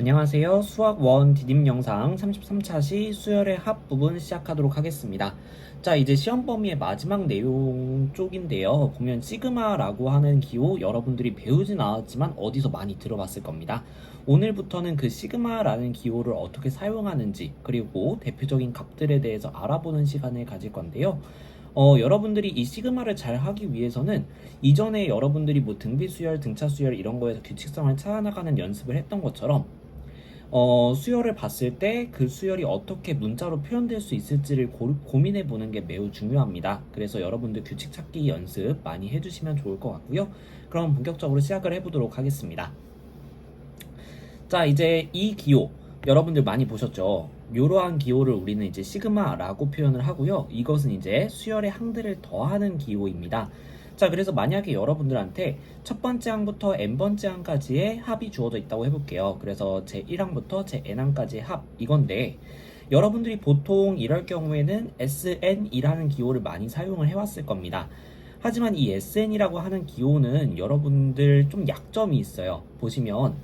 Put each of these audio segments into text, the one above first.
안녕하세요. 수학 1 디딤 영상 33차 시 수열의 합 부분 시작하도록 하겠습니다. 자, 이제 시험 범위의 마지막 내용 쪽인데요. 보면 시그마라고 하는 기호 여러분들이 배우진 않았지만 어디서 많이 들어봤을 겁니다. 오늘부터는 그 시그마라는 기호를 어떻게 사용하는지 그리고 대표적인 값들에 대해서 알아보는 시간을 가질 건데요. 여러분들이 이 시그마를 잘 하기 위해서는 이전에 여러분들이 뭐 등비 수열, 등차 수열 이런 거에서 규칙성을 찾아나가는 연습을 했던 것처럼 수열을 봤을 때 그 수열이 어떻게 문자로 표현될 수 있을지를 고민해 보는 게 매우 중요합니다. 그래서 여러분들 규칙 찾기 연습 많이 해주시면 좋을 것 같고요. 그럼 본격적으로 시작을 해보도록 하겠습니다. 자, 이제 이 기호 여러분들 많이 보셨죠? 이러한 기호를 우리는 이제 시그마라고 표현을 하고요. 이것은 이제 수열의 항들을 더하는 기호입니다. 자, 그래서 만약에 여러분들한테 첫 번째 항부터 n번째 항까지의 합이 주어져 있다고 해볼게요. 그래서 제 1항부터 제 n항까지의 합 이건데, 여러분들이 보통 이럴 경우에는 sn이라는 기호를 많이 사용을 해왔을 겁니다. 하지만 이 sn이라고 하는 기호는 여러분들 좀 약점이 있어요. 보시면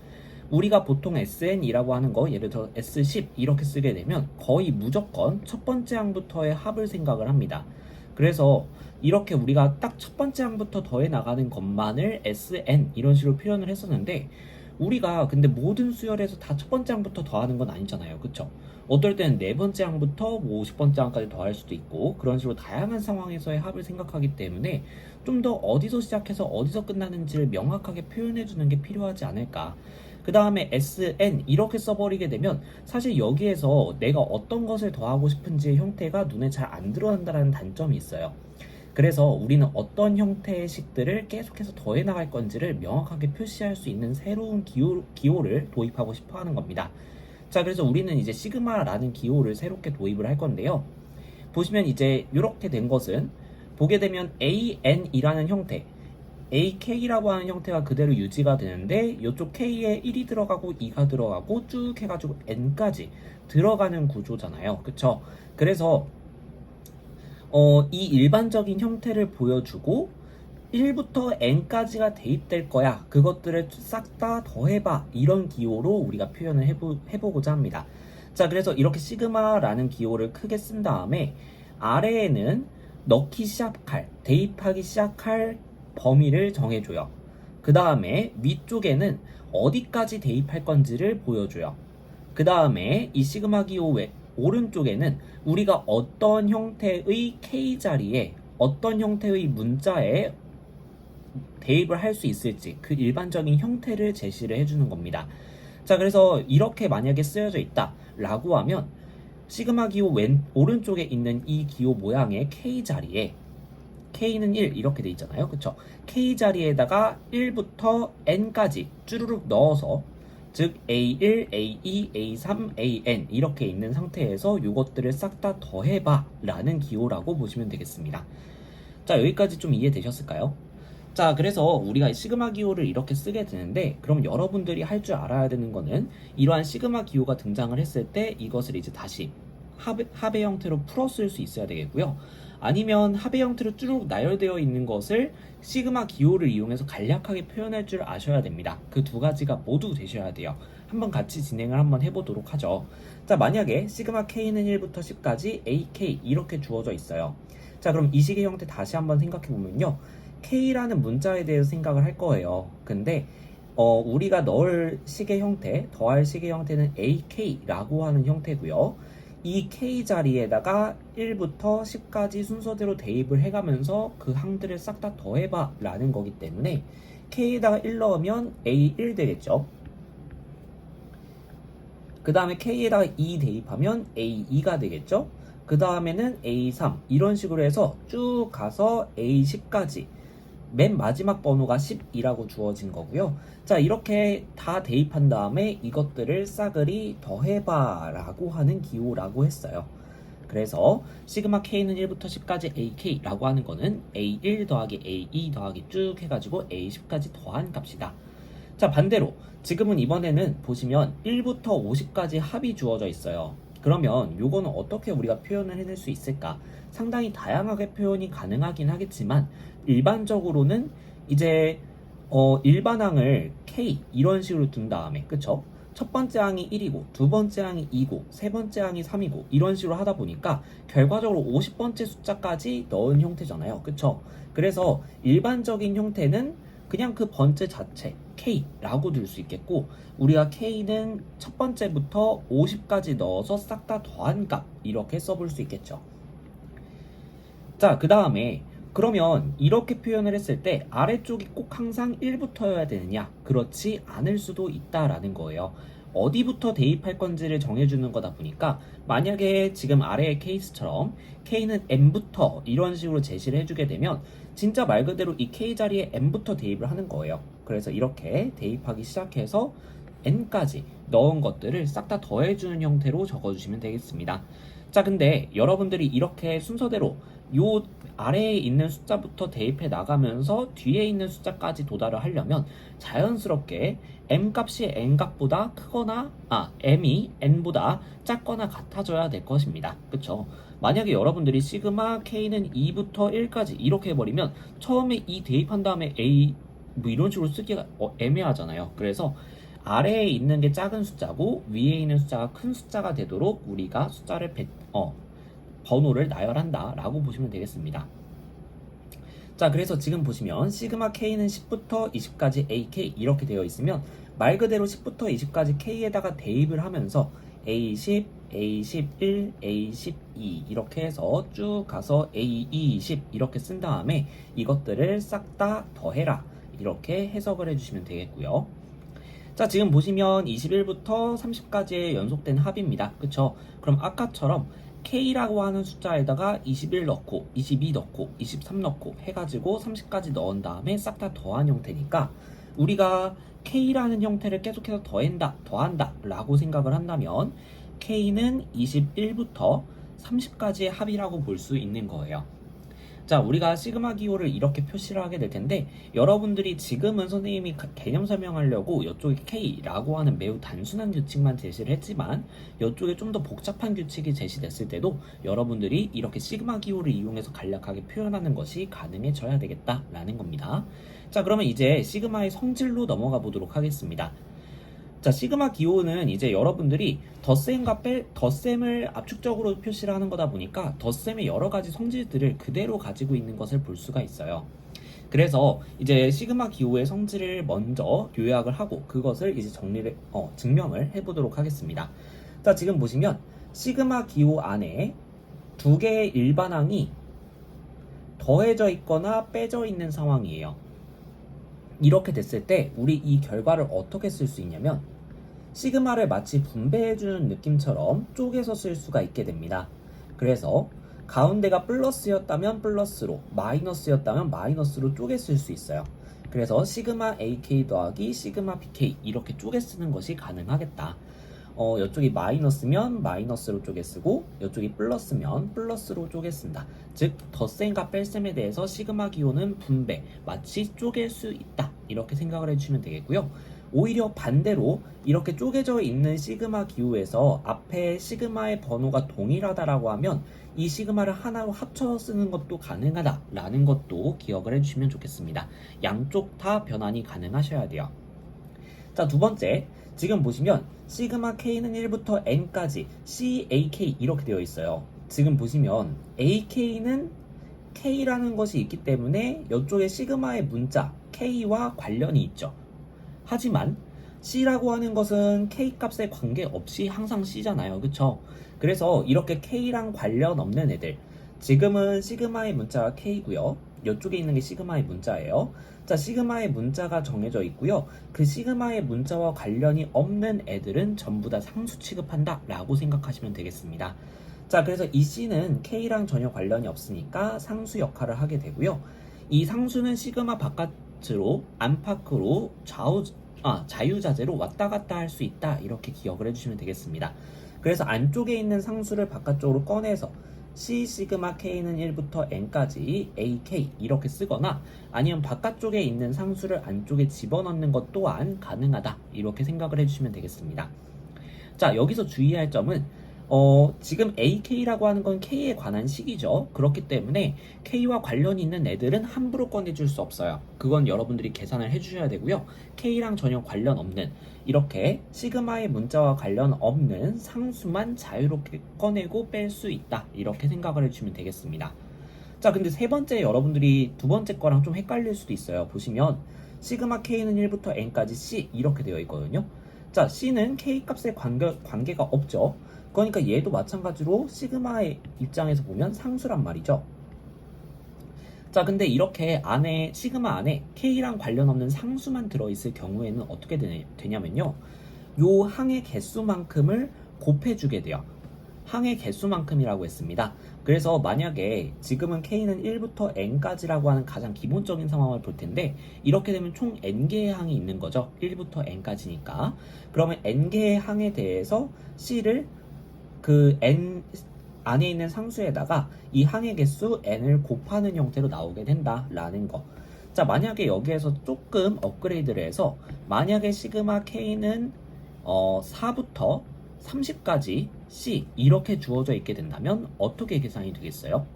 우리가 보통 sn이라고 하는 거, 예를 들어 s10 이렇게 쓰게 되면 거의 무조건 첫 번째 항부터의 합을 생각을 합니다. 그래서 이렇게 우리가 딱 첫 번째 항부터 더해 나가는 것만을 sn 이런 식으로 표현을 했었는데, 우리가 근데 모든 수열에서 다 첫 번째 항부터 더하는 건 아니잖아요. 그쵸? 어떨 때는 네 번째 항부터 뭐 50번째 항까지 더할 수도 있고, 그런 식으로 다양한 상황에서의 합을 생각하기 때문에 좀 더 어디서 시작해서 어디서 끝나는지를 명확하게 표현해 주는 게 필요하지 않을까. 그 다음에 sn 이렇게 써버리게 되면 사실 여기에서 내가 어떤 것을 더하고 싶은지의 형태가 눈에 잘 안 들어간다는 단점이 있어요. 그래서 우리는 어떤 형태의 식들을 계속해서 더해 나갈 건지를 명확하게 표시할 수 있는 새로운 기호를 도입하고 싶어 하는 겁니다. 자, 그래서 우리는 이제 시그마라는 기호를 새롭게 도입을 할 건데요. 보시면 이제 이렇게 된 것은 보게 되면 an이라는 형태, ak라고 하는 형태가 그대로 유지가 되는데, 이쪽 k에 1이 들어가고 2가 들어가고 쭉 해가지고 n까지 들어가는 구조잖아요. 그쵸? 그래서 이 일반적인 형태를 보여주고 1부터 n까지가 대입될 거야. 그것들을 싹 다 더해봐. 이런 기호로 우리가 표현을 해보고자 합니다. 자, 그래서 이렇게 시그마라는 기호를 크게 쓴 다음에 아래에는 넣기 시작할, 대입하기 시작할 범위를 정해줘요. 그 다음에 위쪽에는 어디까지 대입할 건지를 보여줘요. 그 다음에 이 시그마 기호 외 오른쪽에는 우리가 어떤 형태의 K자리에 어떤 형태의 문자에 대입을 할 수 있을지 그 일반적인 형태를 제시를 해주는 겁니다. 자, 그래서 이렇게 만약에 쓰여져 있다 라고 하면 시그마 기호 오른쪽에 있는 이 기호 모양의 K자리에 K는 1 이렇게 돼 있잖아요. 그쵸? K자리에다가 1부터 N까지 쭈루룩 넣어서, 즉 A1, A2, A3, AN 이렇게 있는 상태에서 이것들을 싹 다 더해봐 라는 기호라고 보시면 되겠습니다. 자, 여기까지 좀 이해되셨을까요? 자, 그래서 우리가 시그마 기호를 이렇게 쓰게 되는데, 그럼 여러분들이 할 줄 알아야 되는 거는 이러한 시그마 기호가 등장을 했을 때 이것을 이제 다시 합의 형태로 풀어 쓸 수 있어야 되겠고요. 아니면 합의 형태로 쭉 나열되어 있는 것을 시그마 기호를 이용해서 간략하게 표현할 줄 아셔야 됩니다. 그 두 가지가 모두 되셔야 돼요. 한번 같이 진행을 한번 해보도록 하죠. 자, 만약에 시그마 k는 1부터 10까지 ak 이렇게 주어져 있어요. 자, 그럼 이 식의 형태 다시 한번 생각해 보면요, k라는 문자에 대해서 생각을 할 거예요. 근데 우리가 넣을 식의 형태, 더할 식의 형태는 ak라고 하는 형태고요. 이 k 자리에다가 1부터 10까지 순서대로 대입을 해가면서 그 항들을 싹 다 더해봐 라는 거기 때문에 k에다가 1 넣으면 a1 되겠죠. 그 다음에 k에다가 2 대입하면 a2가 되겠죠. 그 다음에는 a3 이런 식으로 해서 쭉 가서 a10까지 맨 마지막 번호가 10이라고 주어진 거고요. 자, 이렇게 다 대입한 다음에 이것들을 싸그리 더해봐 라고 하는 기호라고 했어요. 그래서 시그마 k는 1부터 10까지 ak라고 하는 거는 a1 더하기 a2 더하기 쭉 해가지고 a10까지 더한 값이다. 자, 반대로 지금은 이번에는 보시면 1부터 50까지 합이 주어져 있어요. 그러면 요거는 어떻게 우리가 표현을 해낼 수 있을까? 상당히 다양하게 표현이 가능하긴 하겠지만 일반적으로는 이제 일반항을 K 이런 식으로 둔 다음에, 그쵸? 첫 번째 항이 1이고 두 번째 항이 2고 세 번째 항이 3이고 이런 식으로 하다 보니까 결과적으로 50번째 숫자까지 넣은 형태잖아요. 그쵸? 그래서 일반적인 형태는 그냥 그 번째 자체 K라고 둘 수 있겠고, 우리가 K는 첫 번째부터 50까지 넣어서 싹 다 더한 값 이렇게 써볼 수 있겠죠. 자, 그 다음에 그러면 이렇게 표현을 했을 때 아래쪽이 꼭 항상 1부터여야 되느냐? 그렇지 않을 수도 있다라는 거예요. 어디부터 대입할 건지를 정해주는 거다 보니까, 만약에 지금 아래의 케이스처럼 K는 M부터 이런 식으로 제시를 해주게 되면 진짜 말 그대로 이 K 자리에 M부터 대입을 하는 거예요. 그래서 이렇게 대입하기 시작해서 N까지 넣은 것들을 싹 다 더해주는 형태로 적어주시면 되겠습니다. 자, 근데 여러분들이 이렇게 순서대로 요 아래에 있는 숫자부터 대입해 나가면서 뒤에 있는 숫자까지 도달을 하려면 자연스럽게 m 값이 n 값보다 크거나 m이 n보다 작거나 같아져야 될 것입니다. 그쵸? 만약에 여러분들이 시그마 k는 2부터 1까지 이렇게 해버리면 처음에 2 대입한 다음에 a 뭐 이런 식으로 쓰기가 애매하잖아요. 그래서 아래에 있는 게 작은 숫자고 위에 있는 숫자가 큰 숫자가 되도록 우리가 숫자를 번호를 나열한다 라고 보시면 되겠습니다. 자, 그래서 지금 보시면 시그마 K는 10부터 20까지 AK 이렇게 되어 있으면 말 그대로 10부터 20까지 K에다가 대입을 하면서 A10, A11, A12 이렇게 해서 쭉 가서 A20 이렇게 쓴 다음에 이것들을 싹 다 더해라 이렇게 해석을 해주시면 되겠고요. 자, 지금 보시면 21부터 30까지의 연속된 합입니다. 그쵸? 그럼 아까처럼 K라고 하는 숫자에다가 21 넣고 22 넣고 23 넣고 해가지고 30까지 넣은 다음에 싹 다 더한 형태니까, 우리가 K라는 형태를 계속해서 더한다 라고 생각을 한다면 K는 21부터 30까지의 합이라고 볼 수 있는 거예요. 자, 우리가 시그마 기호를 이렇게 표시를 하게 될 텐데, 여러분들이 지금은 선생님이 개념 설명하려고 이쪽에 K라고 하는 매우 단순한 규칙만 제시를 했지만, 이쪽에 좀 더 복잡한 규칙이 제시됐을 때도 여러분들이 이렇게 시그마 기호를 이용해서 간략하게 표현하는 것이 가능해져야 되겠다라는 겁니다. 자, 그러면 이제 시그마의 성질로 넘어가 보도록 하겠습니다. 자, 시그마 기호는 이제 여러분들이 덧셈을 압축적으로 표시를 하는 거다 보니까 덧셈의 여러 가지 성질들을 그대로 가지고 있는 것을 볼 수가 있어요. 그래서 이제 시그마 기호의 성질을 먼저 요약을 하고 그것을 이제 증명을 해보도록 하겠습니다. 자, 지금 보시면 시그마 기호 안에 두 개의 일반항이 더해져 있거나 빼져 있는 상황이에요. 이렇게 됐을 때 우리 이 결과를 어떻게 쓸 수 있냐면, 시그마를 마치 분배해주는 느낌처럼 쪼개서 쓸 수가 있게 됩니다. 그래서 가운데가 플러스였다면 플러스로, 마이너스였다면 마이너스로 쪼개 쓸 수 있어요. 그래서 시그마 AK 더하기 시그마 BK 이렇게 쪼개 쓰는 것이 가능하겠다. 이쪽이 마이너스면 마이너스로 쪼개 쓰고 이쪽이 플러스면 플러스로 쪼개 쓴다. 즉 덧셈과 뺄셈에 대해서 시그마 기호는 분배, 마치 쪼갤 수 있다 이렇게 생각을 해주시면 되겠고요. 오히려 반대로 이렇게 쪼개져 있는 시그마 기호에서 앞에 시그마의 번호가 동일하다라고 하면 이 시그마를 하나로 합쳐 쓰는 것도 가능하다라는 것도 기억을 해주시면 좋겠습니다. 양쪽 다 변환이 가능하셔야 돼요. 자, 두 번째, 지금 보시면 시그마 K는 1부터 N까지 CAK 이렇게 되어 있어요. 지금 보시면 AK는 K라는 것이 있기 때문에 이쪽에 시그마의 문자 K와 관련이 있죠. 하지만 C라고 하는 것은 K 값에 관계없이 항상 C잖아요. 그쵸? 그래서 이렇게 K랑 관련 없는 애들, 지금은 시그마의 문자가 K고요. 이쪽에 있는 게 시그마의 문자예요. 자, 시그마의 문자가 정해져 있고요. 그 시그마의 문자와 관련이 없는 애들은 전부 다 상수 취급한다 라고 생각하시면 되겠습니다. 자, 그래서 이 C는 K랑 전혀 관련이 없으니까 상수 역할을 하게 되고요. 이 상수는 시그마 바깥으로 안팎으로 자유자재로 왔다 갔다 할 수 있다 이렇게 기억을 해주시면 되겠습니다. 그래서 안쪽에 있는 상수를 바깥쪽으로 꺼내서 C 시그마 K는 1부터 N까지 AK 이렇게 쓰거나, 아니면 바깥쪽에 있는 상수를 안쪽에 집어넣는 것 또한 가능하다 이렇게 생각을 해주시면 되겠습니다. 자, 여기서 주의할 점은 지금 AK라고 하는 건 K에 관한 식이죠. 그렇기 때문에 K와 관련이 있는 애들은 함부로 꺼내줄 수 없어요. 그건 여러분들이 계산을 해주셔야 되고요. K랑 전혀 관련 없는 이렇게 시그마의 문자와 관련 없는 상수만 자유롭게 꺼내고 뺄 수 있다. 이렇게 생각을 해주시면 되겠습니다. 자, 근데 세 번째 여러분들이 두 번째 거랑 좀 헷갈릴 수도 있어요. 보시면 시그마 K는 1부터 N까지 C 이렇게 되어 있거든요. 자, C는 K 값에 관계가 없죠. 그러니까 얘도 마찬가지로 시그마의 입장에서 보면 상수란 말이죠. 자, 근데 이렇게 안에 시그마 안에 K랑 관련 없는 상수만 들어있을 경우에는 어떻게 되냐면요. 요 항의 개수만큼을 곱해주게 돼요. 항의 개수만큼이라고 했습니다. 그래서 만약에 지금은 K는 1부터 N까지라고 하는 가장 기본적인 상황을 볼 텐데 이렇게 되면 총 N개의 항이 있는 거죠. 1부터 N까지니까. 그러면 N개의 항에 대해서 C를 그 N 안에 있는 상수에다가 이 항의 개수 N을 곱하는 형태로 나오게 된다라는 거. 자, 만약에 여기에서 조금 업그레이드를 해서 만약에 시그마 K는 4부터 30까지 C 이렇게 주어져 있게 된다면 어떻게 계산이 되겠어요?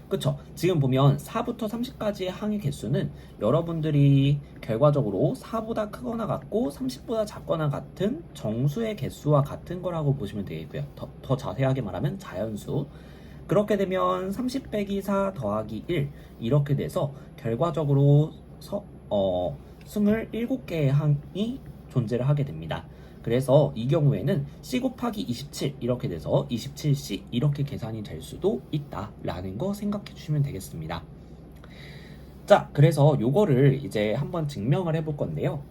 그쵸? 지금 보면 4부터 30까지의 항의 개수는 여러분들이 결과적으로 4보다 크거나 같고 30보다 작거나 같은 정수의 개수와 같은 거라고 보시면 되겠고요. 더 자세하게 말하면 자연수. 그렇게 되면 30 빼기 4 더하기 1 이렇게 돼서 결과적으로 27개의 항이 존재를 하게 됩니다. 그래서 이 경우에는 C 곱하기 27 이렇게 돼서 27C 이렇게 계산이 될 수도 있다라는 거 생각해 주시면 되겠습니다. 자, 그래서 요거를 이제 한번 증명을 해볼 건데요.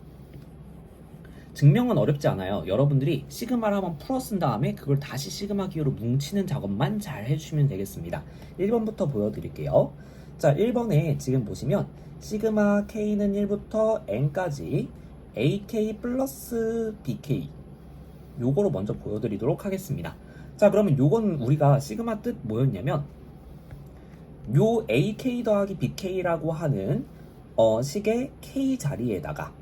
증명은 어렵지 않아요. 여러분들이 시그마를 한번 풀어 쓴 다음에 그걸 다시 시그마 기호로 뭉치는 작업만 잘 해주시면 되겠습니다. 1번부터 보여드릴게요. 자, 1번에 지금 보시면 시그마 K는 1부터 N까지 AK 플러스 BK 요거로 먼저 보여드리도록 하겠습니다. 자, 그러면 요건 우리가 시그마 뜻 뭐였냐면 요 AK 더하기 BK라고 하는 식의 K 자리에다가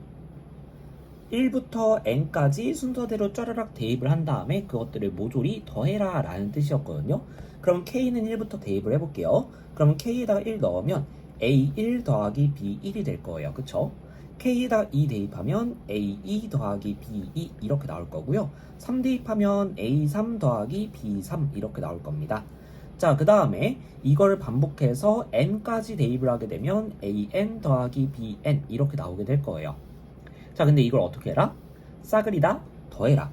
1부터 N까지 순서대로 쫘르락 대입을 한 다음에 그것들을 모조리 더해라 라는 뜻이었거든요. 그럼 K는 1부터 대입을 해볼게요. 그러면 K에다가 1 넣으면 A1 더하기 B1이 될 거예요. 그쵸? K에다가 2 대입하면 A2 더하기 B2 이렇게 나올 거고요. 3 대입하면 A3 더하기 B3 이렇게 나올 겁니다. 자, 그 다음에 이걸 반복해서 N까지 대입을 하게 되면 AN 더하기 BN 이렇게 나오게 될 거예요. 자, 근데 이걸 어떻게 해라? 싸그리다 더해라.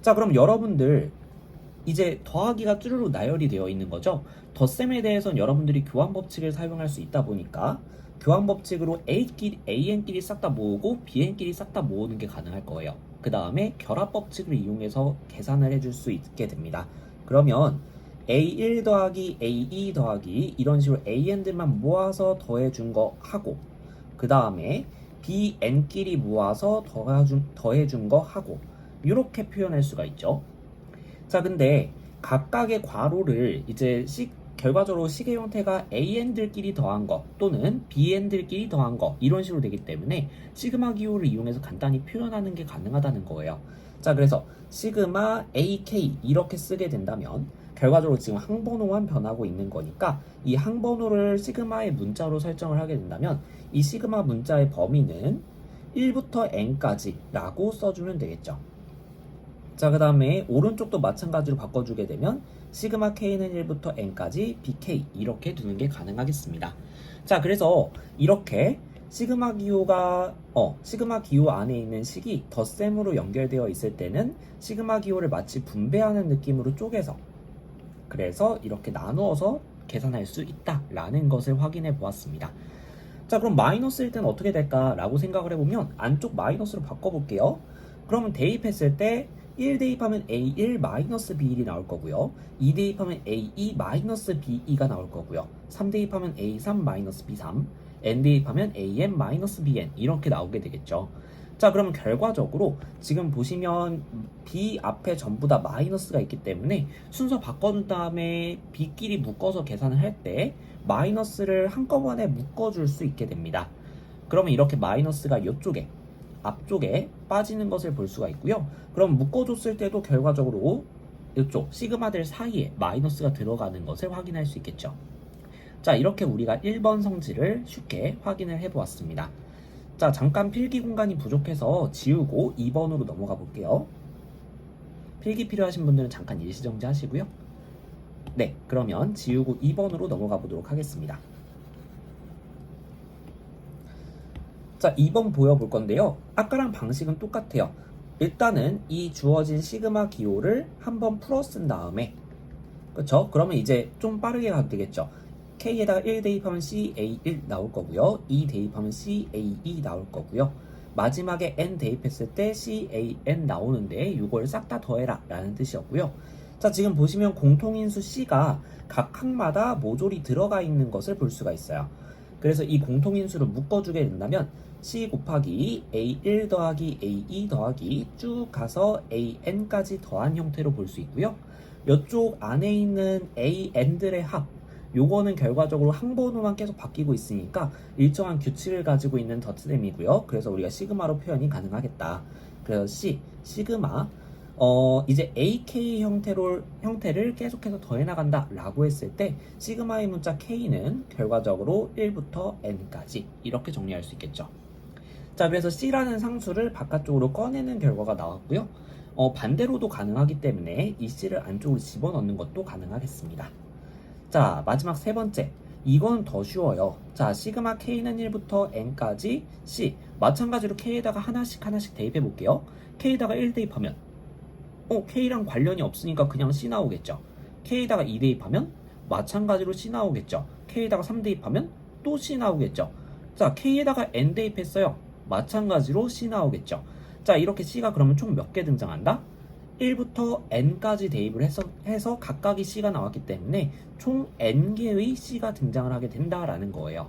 자, 그럼 여러분들 이제 더하기가 쭈루루 나열이 되어 있는 거죠. 덧셈에 대해서는 여러분들이 교환 법칙을 사용할 수 있다 보니까 교환 법칙으로 AN끼리 싹 다 모으고 BN끼리 싹 다 모으는 게 가능할 거예요. 그 다음에 결합 법칙을 이용해서 계산을 해줄 수 있게 됩니다. 그러면 A1 더하기 A2 더하기 이런 식으로 AN들만 모아서 더해준 거 하고 그 다음에 BN끼리 모아서 더해준 거 하고 이렇게 표현할 수가 있죠. 자, 근데 각각의 괄호를 이제 결과적으로 식의 형태가 AN들끼리 더한 거 또는 BN들끼리 더한 거 이런 식으로 되기 때문에 시그마 기호를 이용해서 간단히 표현하는 게 가능하다는 거예요. 자, 그래서 시그마 AK 이렇게 쓰게 된다면 결과적으로 지금 항번호만 변하고 있는 거니까 이 항번호를 시그마의 문자로 설정을 하게 된다면 이 시그마 문자의 범위는 1부터 N까지 라고 써주면 되겠죠. 자, 그 다음에 오른쪽도 마찬가지로 바꿔주게 되면 시그마 K는 1부터 N까지 BK 이렇게 두는 게 가능하겠습니다. 자, 그래서 이렇게 시그마 기호 안에 있는 식이 덧셈으로 연결되어 있을 때는 시그마 기호를 마치 분배하는 느낌으로 쪼개서 그래서 이렇게 나누어서 계산할 수 있다라는 것을 확인해 보았습니다. 자, 그럼 마이너스일 때는 어떻게 될까라고 생각을 해보면 안쪽 마이너스로 바꿔볼게요. 그러면 대입했을 때 1 대입하면 A1 마이너스 B1이 나올 거고요. 2 대입하면 A2 마이너스 B2가 나올 거고요. 3 대입하면 A3 마이너스 B3, N 대입하면 AN 마이너스 BN 이렇게 나오게 되겠죠. 자, 그러면 결과적으로 지금 보시면 B 앞에 전부 다 마이너스가 있기 때문에 순서 바꿔준 다음에 B끼리 묶어서 계산을 할 때 마이너스를 한꺼번에 묶어줄 수 있게 됩니다. 그러면 이렇게 마이너스가 이쪽에 앞쪽에 빠지는 것을 볼 수가 있고요. 그럼 묶어줬을 때도 결과적으로 이쪽 시그마들 사이에 마이너스가 들어가는 것을 확인할 수 있겠죠. 자, 이렇게 우리가 1번 성질을 쉽게 확인을 해보았습니다. 자, 잠깐 필기 공간이 부족해서 지우고 2번으로 넘어가 볼게요. 필기 필요하신 분들은 잠깐 일시정지 하시고요. 네, 그러면 지우고 2번으로 넘어가 보도록 하겠습니다. 자, 2번 보여볼 건데요. 아까랑 방식은 똑같아요. 일단은 이 주어진 시그마 기호를 한번 풀어 쓴 다음에, 그쵸? 그러면 이제 좀 빠르게 가도 되겠죠. K에다가 1 대입하면 CA1 나올 거고요. 2 대입하면 CA2 나올 거고요. 마지막에 N 대입했을 때 CAN 나오는데 이걸 싹 다 더해라 라는 뜻이었고요. 자, 지금 보시면 공통인수 C가 각 항마다 모조리 들어가 있는 것을 볼 수가 있어요. 그래서 이 공통인수를 묶어주게 된다면 C 곱하기 A1 더하기 A2 더하기 쭉 가서 AN까지 더한 형태로 볼 수 있고요. 이쪽 안에 있는 AN들의 합, 요거는 결과적으로 한 번호만 계속 바뀌고 있으니까 일정한 규칙을 가지고 있는 더셈이고요. 그래서 우리가 시그마로 표현이 가능하겠다. 그래서 시그마 이제 AK 형태를 계속해서 더해나간다 라고 했을 때 시그마의 문자 K는 결과적으로 1부터 N까지 이렇게 정리할 수 있겠죠. 자, 그래서 C라는 상수를 바깥쪽으로 꺼내는 결과가 나왔고요. 반대로도 가능하기 때문에 이 C를 안쪽으로 집어넣는 것도 가능하겠습니다. 자, 마지막 세 번째. 이건 더 쉬워요. 자, 시그마 K는 1부터 N까지 C. 마찬가지로 K에다가 하나씩 대입해 볼게요. K에다가 1 대입하면 K랑 관련이 없으니까 그냥 C 나오겠죠. K에다가 2 대입하면 마찬가지로 C 나오겠죠. K에다가 3 대입하면 또 C 나오겠죠. 자, K에다가 N 대입했어요. 마찬가지로 C 나오겠죠. 자, 이렇게 C가 그러면 총 몇 개 등장한다? 1부터 N까지 대입을 해서 각각이 C가 나왔기 때문에 총 N개의 C가 등장을 하게 된다라는 거예요.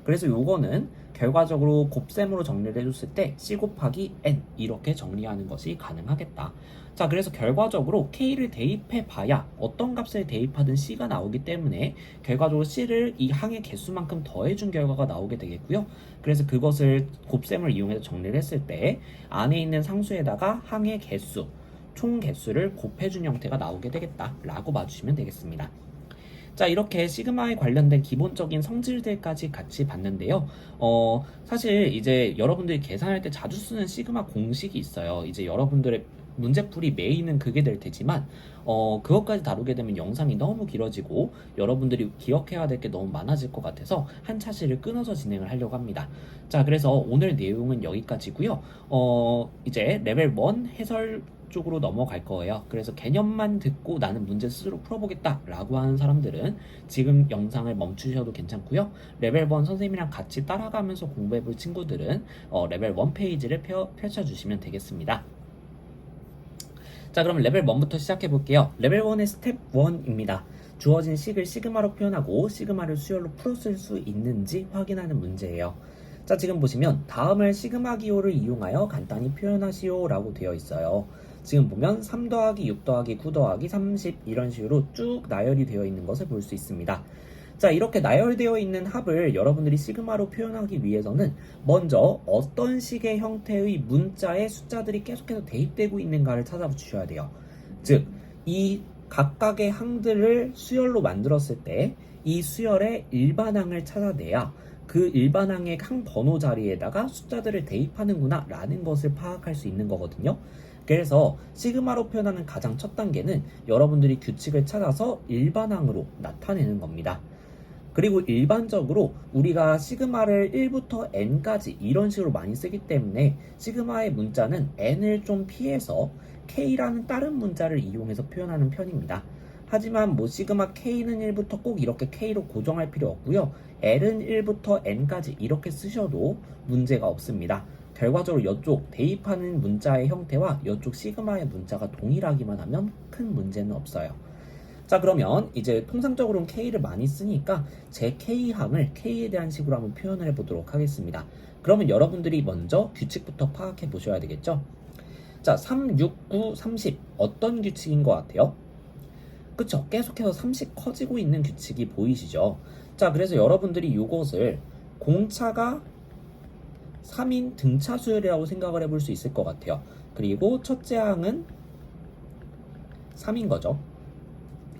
그래서 요거는 결과적으로 곱셈으로 정리를 해줬을 때 C 곱하기 N 이렇게 정리하는 것이 가능하겠다. 자, 그래서 결과적으로 K를 대입해 봐야 어떤 값을 대입하든 C가 나오기 때문에 결과적으로 C를 이 항의 개수만큼 더해준 결과가 나오게 되겠고요. 그래서 그것을 곱셈을 이용해서 정리를 했을 때 안에 있는 상수에다가 항의 개수, 총 개수를 곱해준 형태가 나오게 되겠다 라고 봐주시면 되겠습니다. 자, 이렇게 시그마에 관련된 기본적인 성질들까지 같이 봤는데요. 사실 이제 여러분들이 계산할 때 자주 쓰는 시그마 공식이 있어요. 이제 여러분들의 문제풀이 메인은 그게 될 테지만 그것까지 다루게 되면 영상이 너무 길어지고 여러분들이 기억해야 될 게 너무 많아질 것 같아서 한 차시를 끊어서 진행을 하려고 합니다. 자, 그래서 오늘 내용은 여기까지고요. 이제 레벨 1 해설 쪽으로 넘어갈 거예요. 그래서 개념만 듣고 나는 문제 스스로 풀어보겠다 라고 하는 사람들은 지금 영상을 멈추셔도 괜찮고요. 레벨 1 선생님이랑 같이 따라가면서 공부해볼 친구들은 레벨 1 페이지를 펼쳐주시면 되겠습니다. 자, 그럼 레벨 1부터 시작해 볼게요. 레벨 1의 스텝 1입니다. 주어진 식을 시그마로 표현하고 시그마를 수열로 풀었을 수 있는지 확인하는 문제예요. 자, 지금 보시면 다음을 시그마 기호를 이용하여 간단히 표현하시오 라고 되어 있어요. 지금 보면 3 더하기 6 더하기 9 더하기 30 이런 식으로 쭉 나열이 되어 있는 것을 볼 수 있습니다. 자, 이렇게 나열되어 있는 합을 여러분들이 시그마로 표현하기 위해서는 먼저 어떤 식의 형태의 문자에 숫자들이 계속해서 대입되고 있는가를 찾아주셔야 돼요. 즉, 이 각각의 항들을 수열로 만들었을 때 이 수열의 일반항을 찾아내야 그 일반항의 항 번호 자리에다가 숫자들을 대입하는구나 라는 것을 파악할 수 있는 거거든요. 그래서 시그마로 표현하는 가장 첫 단계는 여러분들이 규칙을 찾아서 일반항으로 나타내는 겁니다. 그리고 일반적으로 우리가 시그마를 1부터 N까지 이런 식으로 많이 쓰기 때문에 시그마의 문자는 N을 좀 피해서 K라는 다른 문자를 이용해서 표현하는 편입니다. 하지만 뭐 시그마 K는 1부터 꼭 이렇게 K로 고정할 필요 없고요. L은 1부터 N까지 이렇게 쓰셔도 문제가 없습니다. 결과적으로 이쪽 대입하는 문자의 형태와 이쪽 시그마의 문자가 동일하기만 하면 큰 문제는 없어요. 자, 그러면 이제 통상적으로는 K를 많이 쓰니까 제 K항을 K에 대한 식으로 한번 표현을 해보도록 하겠습니다. 그러면 여러분들이 먼저 규칙부터 파악해 보셔야 되겠죠? 자, 3, 6, 9, 30 어떤 규칙인 것 같아요? 그쵸? 계속해서 30 커지고 있는 규칙이 보이시죠? 자, 그래서 여러분들이 이것을 공차가 3인 등차 수열이라고 생각을 해볼 수 있을 것 같아요. 그리고 첫째 항은 3인 거죠.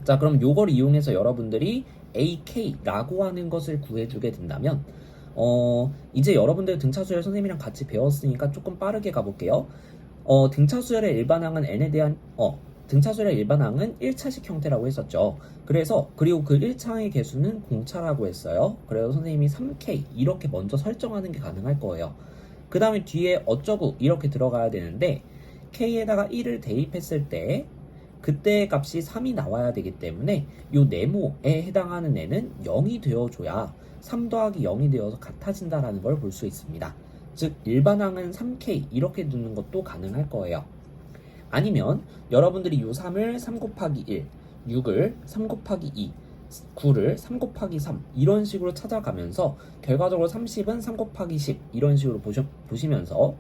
자, 그럼 요걸 이용해서 여러분들이 AK라고 하는 것을 구해주게 된다면 이제 여러분들 등차수열 선생님이랑 같이 배웠으니까 조금 빠르게 가볼게요. 등차수열의 일반항은 n에 대한 등차수열의 일반항은 1차식 형태라고 했었죠. 그리고 그 1차항의 개수는 공차라고 했어요. 그래서 선생님이 3K 이렇게 먼저 설정하는 게 가능할 거예요. 그 다음에 뒤에 어쩌고 이렇게 들어가야 되는데 K에다가 1을 대입했을 때 그때의 값이 3이 나와야 되기 때문에 이 네모에 해당하는 애는 0이 되어줘야 3 더하기 0이 되어서 같아진다라는 걸 볼 수 있습니다. 즉 일반항은 3K 이렇게 두는 것도 가능할 거예요. 아니면 여러분들이 이 3을 3 곱하기 1, 6을 3 곱하기 2, 9를 3 곱하기 3 이런 식으로 찾아가면서 결과적으로 30은 3 곱하기 10 이런 식으로 보시면서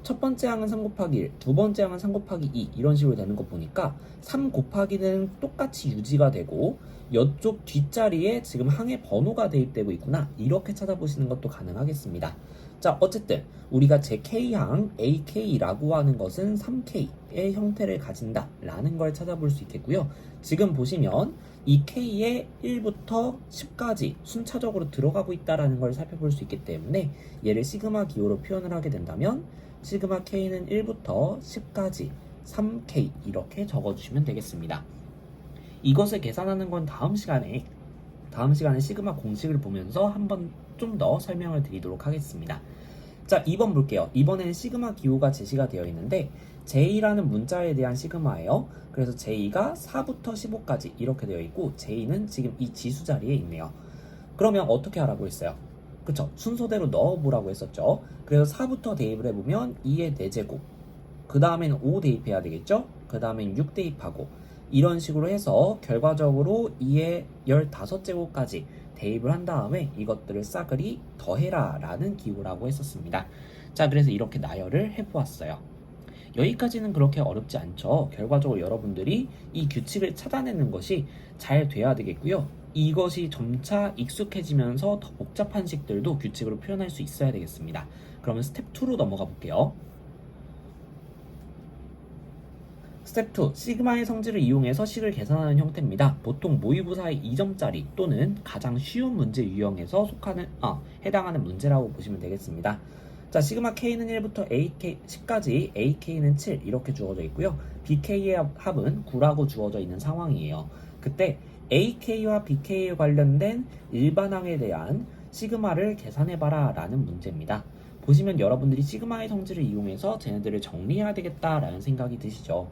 첫 번째 항은 3 곱하기 1, 두 번째 항은 3 곱하기 2 이런 식으로 되는 거 보니까 3 곱하기는 똑같이 유지가 되고 이쪽 뒷자리에 지금 항의 번호가 대입되고 있구나 이렇게 찾아보시는 것도 가능하겠습니다. 자, 어쨌든 우리가 제 K항 AK라고 하는 것은 3K의 형태를 가진다 라는 걸 찾아볼 수 있겠고요. 지금 보시면 이 K에 1부터 10까지 순차적으로 들어가고 있다는 걸 살펴볼 수 있기 때문에 얘를 시그마 기호로 표현을 하게 된다면 시그마 K는 1부터 10까지 3K 이렇게 적어주시면 되겠습니다. 이것을 계산하는 건 다음 시간에 시그마 공식을 보면서 한번 좀 더 설명을 드리도록 하겠습니다. 자, 2번 볼게요. 이번에는 시그마 기호가 제시가 되어 있는데 J라는 문자에 대한 시그마예요. 그래서 J가 4부터 15까지 이렇게 되어 있고 J는 지금 이 지수 자리에 있네요. 그러면 어떻게 하라고 했어요? 그쵸? 순서대로 넣어보라고 했었죠. 그래서 4부터 대입을 해보면 2의 4제곱, 그 다음에는 5 대입해야 되겠죠? 그 다음엔 6 대입하고 이런 식으로 해서 결과적으로 2의 15제곱까지 대입을 한 다음에 이것들을 싸그리 더해라 라는 기호라고 했었습니다. 자, 그래서 이렇게 나열을 해보았어요. 여기까지는 그렇게 어렵지 않죠. 결과적으로 여러분들이 이 규칙을 찾아내는 것이 잘 돼야 되겠고요. 이것이 점차 익숙해지면서 더 복잡한 식들도 규칙으로 표현할 수 있어야 되겠습니다. 그러면 스텝 2로 넘어가 볼게요. 스텝 2, 시그마의 성질을 이용해서 식을 계산하는 형태입니다. 보통 모의고사의 2점짜리 또는 가장 쉬운 문제 유형에서 해당하는 문제라고 보시면 되겠습니다. 자, 시그마 K는 1부터 AK, 10까지 AK는 7 이렇게 주어져 있고요. BK의 합은 9라고 주어져 있는 상황이에요. 그때 AK와 BK에 관련된 일반항에 대한 시그마를 계산해봐라 라는 문제입니다. 보시면 여러분들이 시그마의 성질을 이용해서 쟤네들을 정리해야 되겠다라는 생각이 드시죠.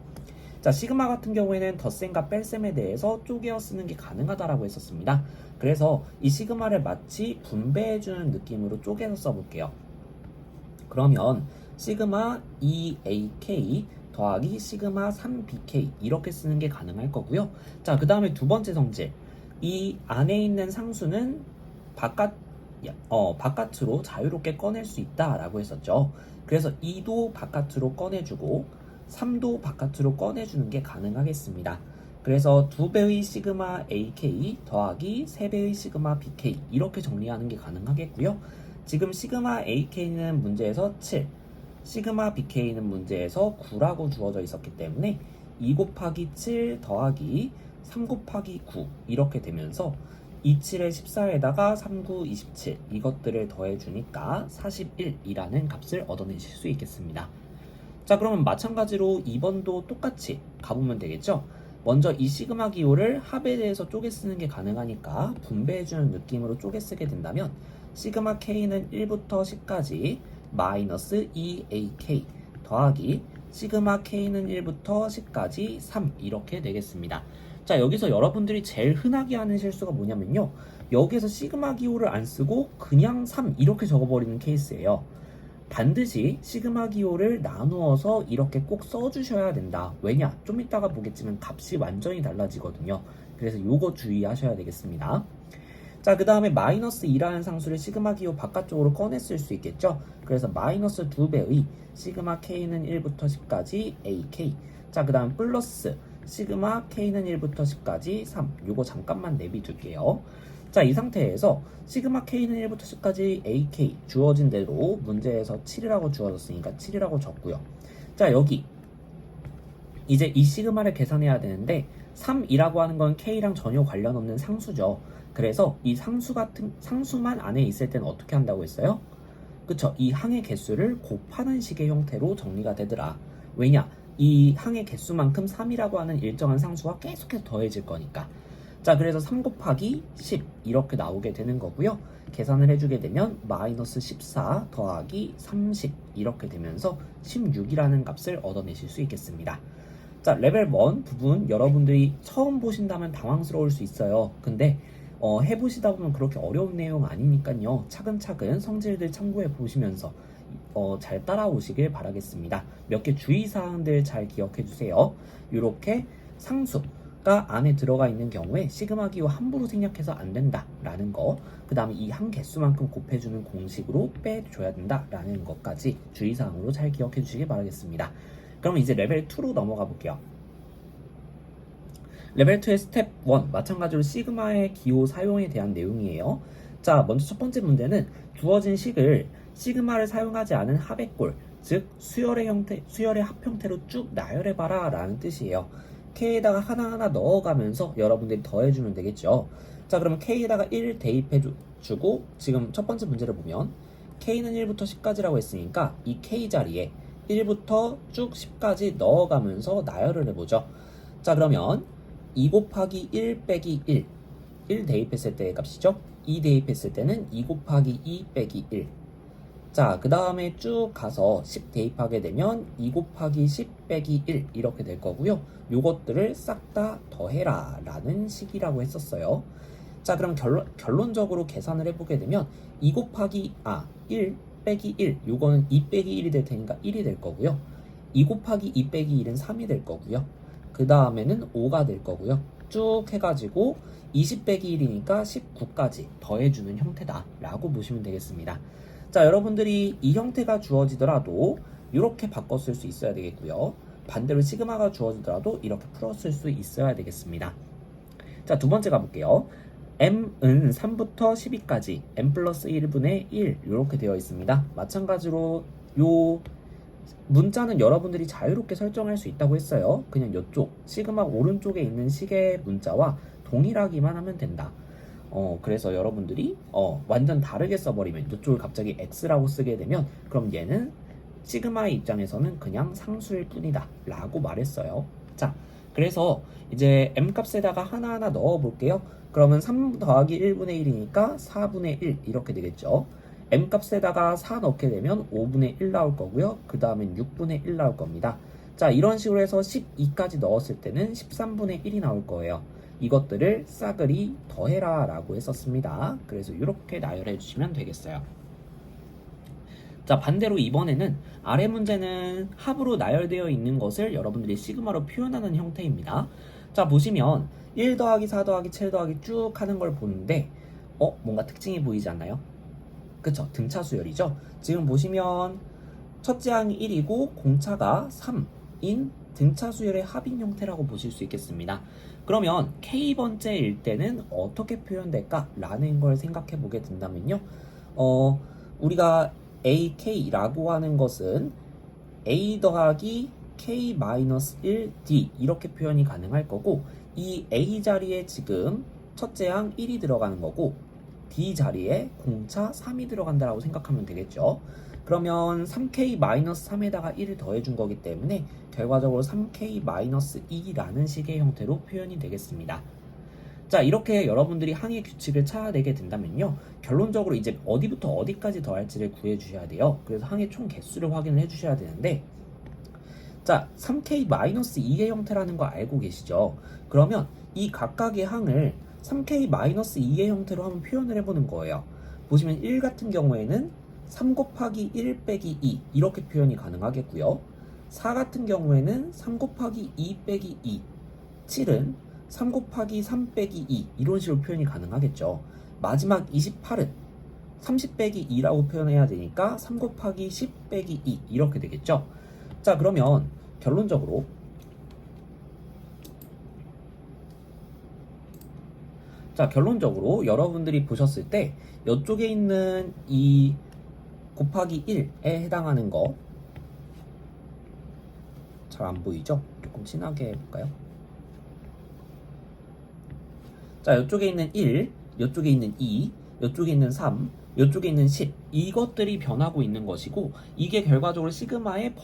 자, 시그마 같은 경우에는 덧셈과 뺄셈에 대해서 쪼개어 쓰는 게 가능하다라고 했었습니다. 그래서 이 시그마를 마치 분배해주는 느낌으로 쪼개서 써볼게요. 그러면 시그마 2AK 더하기 시그마 3BK 이렇게 쓰는 게 가능할 거고요. 자, 그 다음에 두 번째 성질, 이 안에 있는 상수는 바깥으로 자유롭게 꺼낼 수 있다라고 했었죠. 그래서 2도 바깥으로 꺼내주고 3도 바깥으로 꺼내주는 게 가능하겠습니다. 그래서 2배의 시그마 AK 더하기 3배의 시그마 BK 이렇게 정리하는 게 가능하겠고요. 지금 시그마 AK는 문제에서 7, 시그마 BK는 문제에서 9라고 주어져 있었기 때문에 2 곱하기 7 더하기 3 곱하기 9 이렇게 되면서 27에 14에다가 39, 27 이것들을 더해주니까 41이라는 값을 얻어내실 수 있겠습니다. 자, 그러면 마찬가지로 2번도 똑같이 가보면 되겠죠? 먼저 이 시그마 기호를 합에 대해서 쪼개 쓰는 게 가능하니까 분배해주는 느낌으로 쪼개 쓰게 된다면 시그마 K는 1부터 10까지 마이너스 2AK 더하기 시그마 K는 1부터 10까지 3 이렇게 되겠습니다. 자, 여기서 여러분들이 제일 흔하게 하는 실수가 뭐냐면요, 여기에서 시그마 기호를 안 쓰고 그냥 3 이렇게 적어버리는 케이스예요. 반드시 시그마 기호를 나누어서 이렇게 꼭 써주셔야 된다. 왜냐? 좀 이따가 보겠지만 값이 완전히 달라지거든요. 그래서 요거 주의하셔야 되겠습니다. 자, 그 다음에 마이너스 2라는 상수를 시그마 기호 바깥쪽으로 꺼냈을 수 있겠죠. 그래서 마이너스 2배의 시그마 K는 1부터 10까지 AK. 자, 그 다음 플러스 시그마 K는 1부터 10까지 3. 요거 잠깐만 내비둘게요. 자, 이 상태에서 시그마 K는 1부터 10까지 AK 주어진 대로 문제에서 7이라고 주어졌으니까 7이라고 적고요. 자, 여기 이제 이 시그마를 계산해야 되는데 3이라고 하는 건 K랑 전혀 관련 없는 상수죠. 그래서 이 상수만 안에 있을 때는 어떻게 한다고 했어요? 그쵸? 이 항의 개수를 곱하는 식의 형태로 정리가 되더라. 왜냐? 이 항의 개수만큼 3이라고 하는 일정한 상수가 계속해서 더해질 거니까. 자, 그래서 3 곱하기 10 이렇게 나오게 되는 거고요. 계산을 해주게 되면 마이너스 14 더하기 30 이렇게 되면서 16이라는 값을 얻어내실 수 있겠습니다. 자, 레벨 1 부분 여러분들이 처음 보신다면 당황스러울 수 있어요. 근데 해보시다 보면 그렇게 어려운 내용 아니니까요. 차근차근 성질들 참고해 보시면서 잘 따라오시길 바라겠습니다. 몇 개 주의사항들 잘 기억해 주세요. 이렇게 상수가 안에 들어가 있는 경우에 시그마 기호 함부로 생략해서 안 된다 라는 거, 그 다음에 이 한 개수만큼 곱해주는 공식으로 빼줘야 된다 라는 것까지 주의사항으로 잘 기억해 주시길 바라겠습니다. 그럼 이제 레벨 2로 넘어가 볼게요. 레벨 2의 스텝 1 마찬가지로 시그마의 기호 사용에 대한 내용이에요. 자, 먼저 첫 번째 문제는 주어진 식을 시그마를 사용하지 않은 합의 꼴, 즉 수열의 합 형태로 쭉 나열해봐라 라는 뜻이에요. K에다가 하나하나 넣어가면서 여러분들이 더해주면 되겠죠. 자, 그러면 K에다가 1 대입해주고 지금 첫 번째 문제를 보면 K는 1부터 10까지라고 했으니까 이 K 자리에 1부터 쭉 10까지 넣어가면서 나열을 해보죠. 자, 그러면 2 곱하기 1 빼기 1 대입했을 때의 값이죠. 2 대입했을 때는 2 곱하기 2 빼기 1. 자, 그 다음에 쭉 가서 10 대입하게 되면 2 곱하기 10 빼기 1 이렇게 될 거고요. 요것들을 싹 다 더해라 라는 식이라고 했었어요. 자, 그럼 결론적으로 계산을 해보게 되면 2 곱하기 1 빼기 1 요거는 2 빼기 1이 될 테니까 1이 될 거고요. 2 곱하기 2 빼기 1은 3이 될 거고요. 그 다음에는 5가 될 거고요. 쭉 해가지고 20 빼기 1이니까 19까지 더해주는 형태다 라고 보시면 되겠습니다. 자, 여러분들이 이 형태가 주어지더라도 이렇게 바꿨을 수 있어야 되겠고요. 반대로 시그마가 주어지더라도 이렇게 풀었을 수 있어야 되겠습니다. 자, 두 번째 가볼게요. m은 3부터 12까지 m 플러스 1분의 1 이렇게 되어 있습니다. 마찬가지로 요 문자는 여러분들이 자유롭게 설정할 수 있다고 했어요. 그냥 이쪽 시그마 오른쪽에 있는 식의 문자와 동일하기만 하면 된다. 그래서 여러분들이 완전 다르게 써버리면 이쪽을 갑자기 x라고 쓰게 되면 그럼 얘는 시그마의 입장에서는 그냥 상수일 뿐이다 라고 말했어요. 자, 그래서 이제 m 값에다가 하나하나 넣어 볼게요. 그러면 3 더하기 1분의 1이니까 4분의 1 이렇게 되겠죠. m 값에다가 4 넣게 되면 5분의 1 나올 거고요. 그 다음엔 6분의 1 나올 겁니다. 자, 이런 식으로 해서 12까지 넣었을 때는 13분의 1이 나올 거예요. 이것들을 싸그리 더해라 라고 했었습니다. 그래서 이렇게 나열해 주시면 되겠어요. 자, 반대로 이번에는 아래 문제는 합으로 나열되어 있는 것을 여러분들이 시그마로 표현하는 형태입니다. 자, 보시면 1 더하기 4 더하기 7 더하기 쭉 하는 걸 보는데 뭔가 특징이 보이지 않나요? 그쵸? 등차 수열이죠? 지금 보시면 첫째 항이 1이고 공차가 3인 등차 수열의 합인 형태라고 보실 수 있겠습니다. 그러면 K번째일 때는 어떻게 표현될까? 라는 걸 생각해 보게 된다면요. 우리가 AK라고 하는 것은 A 더하기 K-1D 이렇게 표현이 가능할 거고, 이 A 자리에 지금 첫째 항 1이 들어가는 거고 D 자리에 공차 3이 들어간다라고 생각하면 되겠죠. 그러면 3K-3에다가 1을 더해준 거기 때문에 결과적으로 3K-2라는 식의 형태로 표현이 되겠습니다. 자, 이렇게 여러분들이 항의 규칙을 찾아내게 된다면요, 결론적으로 이제 어디부터 어디까지 더할지를 구해 주셔야 돼요. 그래서 항의 총 개수를 확인을 해 주셔야 되는데, 자, 3K-2의 형태라는 거 알고 계시죠? 그러면 이 각각의 항을 3K-2의 형태로 한번 표현을 해보는 거예요. 보시면 1 같은 경우에는 3 곱하기 1 빼기 2 이렇게 표현이 가능하겠고요. 4 같은 경우에는 3 곱하기 2 빼기 2, 7은 3 곱하기 3 빼기 2 이런 식으로 표현이 가능하겠죠. 마지막 28은 30 빼기 2라고 표현해야 되니까 3 곱하기 10 빼기 2 이렇게 되겠죠. 자, 그러면 결론적으로 자, 결론적으로 여러분들이 보셨을 때 이쪽에 있는 이 곱하기 1에 해당하는 거 잘 안 보이죠? 조금 진하게 해볼까요? 자, 이쪽에 있는 1, 이쪽에 있는 2, 이쪽에 있는 3, 이쪽에 있는 10 이것들이 변하고 있는 것이고 이게 결과적으로 시그마의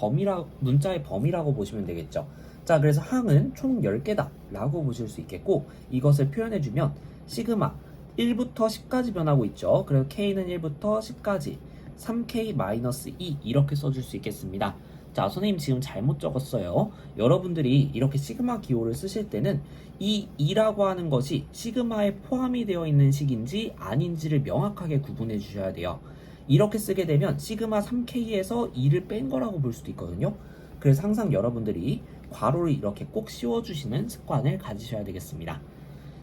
문자의 범위라고 보시면 되겠죠. 자, 그래서 항은 총 10개다 라고 보실 수 있겠고 이것을 표현해주면 시그마 1부터 10까지 변하고 있죠. 그래서 K는 1부터 10까지 3K-2 이렇게 써줄 수 있겠습니다. 자, 선생님 지금 잘못 적었어요. 여러분들이 이렇게 시그마 기호를 쓰실 때는 이 2라고 하는 것이 시그마에 포함이 되어 있는 식인지 아닌지를 명확하게 구분해 주셔야 돼요. 이렇게 쓰게 되면 시그마 3K에서 2를 뺀 거라고 볼 수도 있거든요. 그래서 항상 여러분들이 괄호를 이렇게 꼭 씌워주시는 습관을 가지셔야 되겠습니다.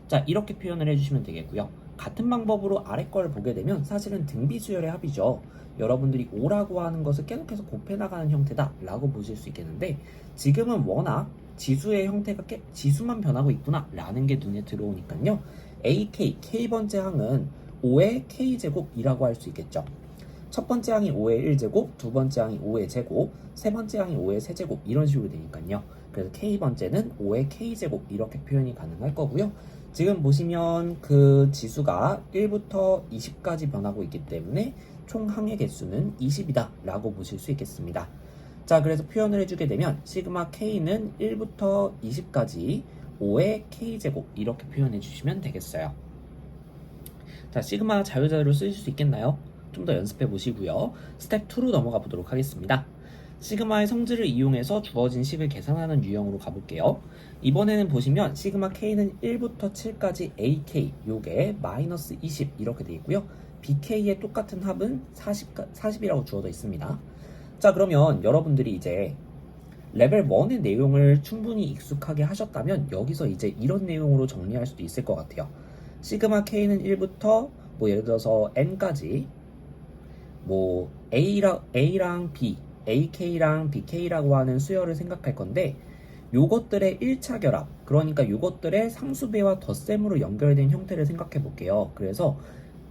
자, 이렇게 표현을 해주시면 되겠고요. 같은 방법으로 아래 걸 보게 되면 사실은 등비수열의 합이죠. 여러분들이 5라고 하는 것을 계속해서 곱해나가는 형태다 라고 보실 수 있겠는데 지금은 워낙 지수의 형태가 지수만 변하고 있구나 라는 게 눈에 들어오니까요. AK, K번째 항은 5의 K제곱이라고 할 수 있겠죠. 첫 번째 항이 5의 1제곱, 두 번째 항이 5의 제곱, 세 번째 항이 5의 세제곱 이런 식으로 되니까요. 그래서 K번째는 5의 K제곱 이렇게 표현이 가능할 거고요. 지금 보시면 그 지수가 1부터 20까지 변하고 있기 때문에 총 항의 개수는 20이다 라고 보실 수 있겠습니다. 자, 그래서 표현을 해주게 되면 시그마 K는 1부터 20까지 5의 K제곱 이렇게 표현해 주시면 되겠어요. 자, 시그마 자유자재로 쓰실 수 있겠나요? 좀 더 연습해 보시고요. 스텝 2로 넘어가 보도록 하겠습니다. 시그마의 성질을 이용해서 주어진 식을 계산하는 유형으로 가볼게요. 이번에는 보시면 시그마 K는 1부터 7까지 AK 요게 마이너스 20 이렇게 되어 있고요. BK의 똑같은 합은 40이라고 주어져 있습니다. 자, 그러면 여러분들이 이제 레벨 1의 내용을 충분히 익숙하게 하셨다면 여기서 이제 이런 내용으로 정리할 수도 있을 것 같아요. 시그마 K는 1부터 뭐 예를 들어서 N까지 뭐 A랑 B, AK랑 BK라고 하는 수열을 생각할 건데 요것들의 1차 결합, 그러니까 요것들의 상수배와 덧셈으로 연결된 형태를 생각해 볼게요. 그래서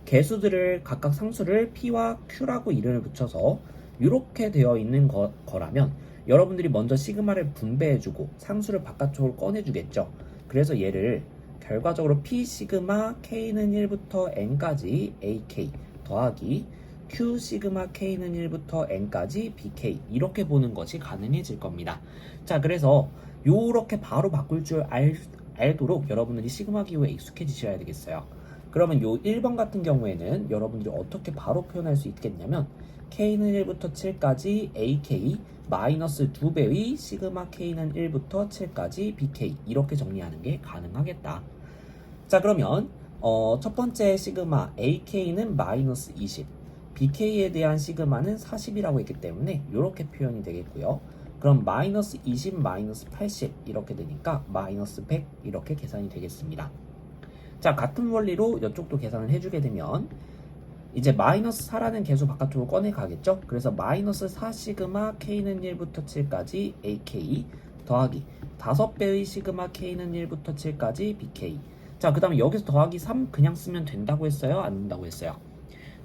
개수들을 각각 상수를 P와 Q라고 이름을 붙여서 이렇게 되어 있는 거라면 여러분들이 먼저 시그마를 분배해주고 상수를 바깥쪽으로 꺼내주겠죠. 그래서 얘를 결과적으로 P 시그마 K는 1부터 N까지 AK 더하기 Q 시그마 K는 1부터 N까지 BK 이렇게 보는 것이 가능해질 겁니다. 자, 그래서 요렇게 바로 바꿀 줄 알도록 여러분들이 시그마 기호에 익숙해지셔야 되겠어요. 그러면 요 1번 같은 경우에는 여러분들이 어떻게 바로 표현할 수 있겠냐면 K는 1부터 7까지 AK 마이너스 2배의 시그마 K는 1부터 7까지 BK 이렇게 정리하는 게 가능하겠다. 자, 그러면 첫 번째 시그마 AK는 마이너스 20 BK에 대한 시그마는 40이라고 했기 때문에 이렇게 표현이 되겠고요. 그럼 마이너스 20 마이너스 80 이렇게 되니까 마이너스 100 이렇게 계산이 되겠습니다. 자, 같은 원리로 이쪽도 계산을 해주게 되면 이제 마이너스 4라는 개수 바깥쪽으로 꺼내 가겠죠. 그래서 마이너스 4 시그마 K는 1부터 7까지 AK 더하기 5배의 시그마 K는 1부터 7까지 BK. 자, 그 다음에 여기서 더하기 3 그냥 쓰면 된다고 했어요? 안 된다고 했어요?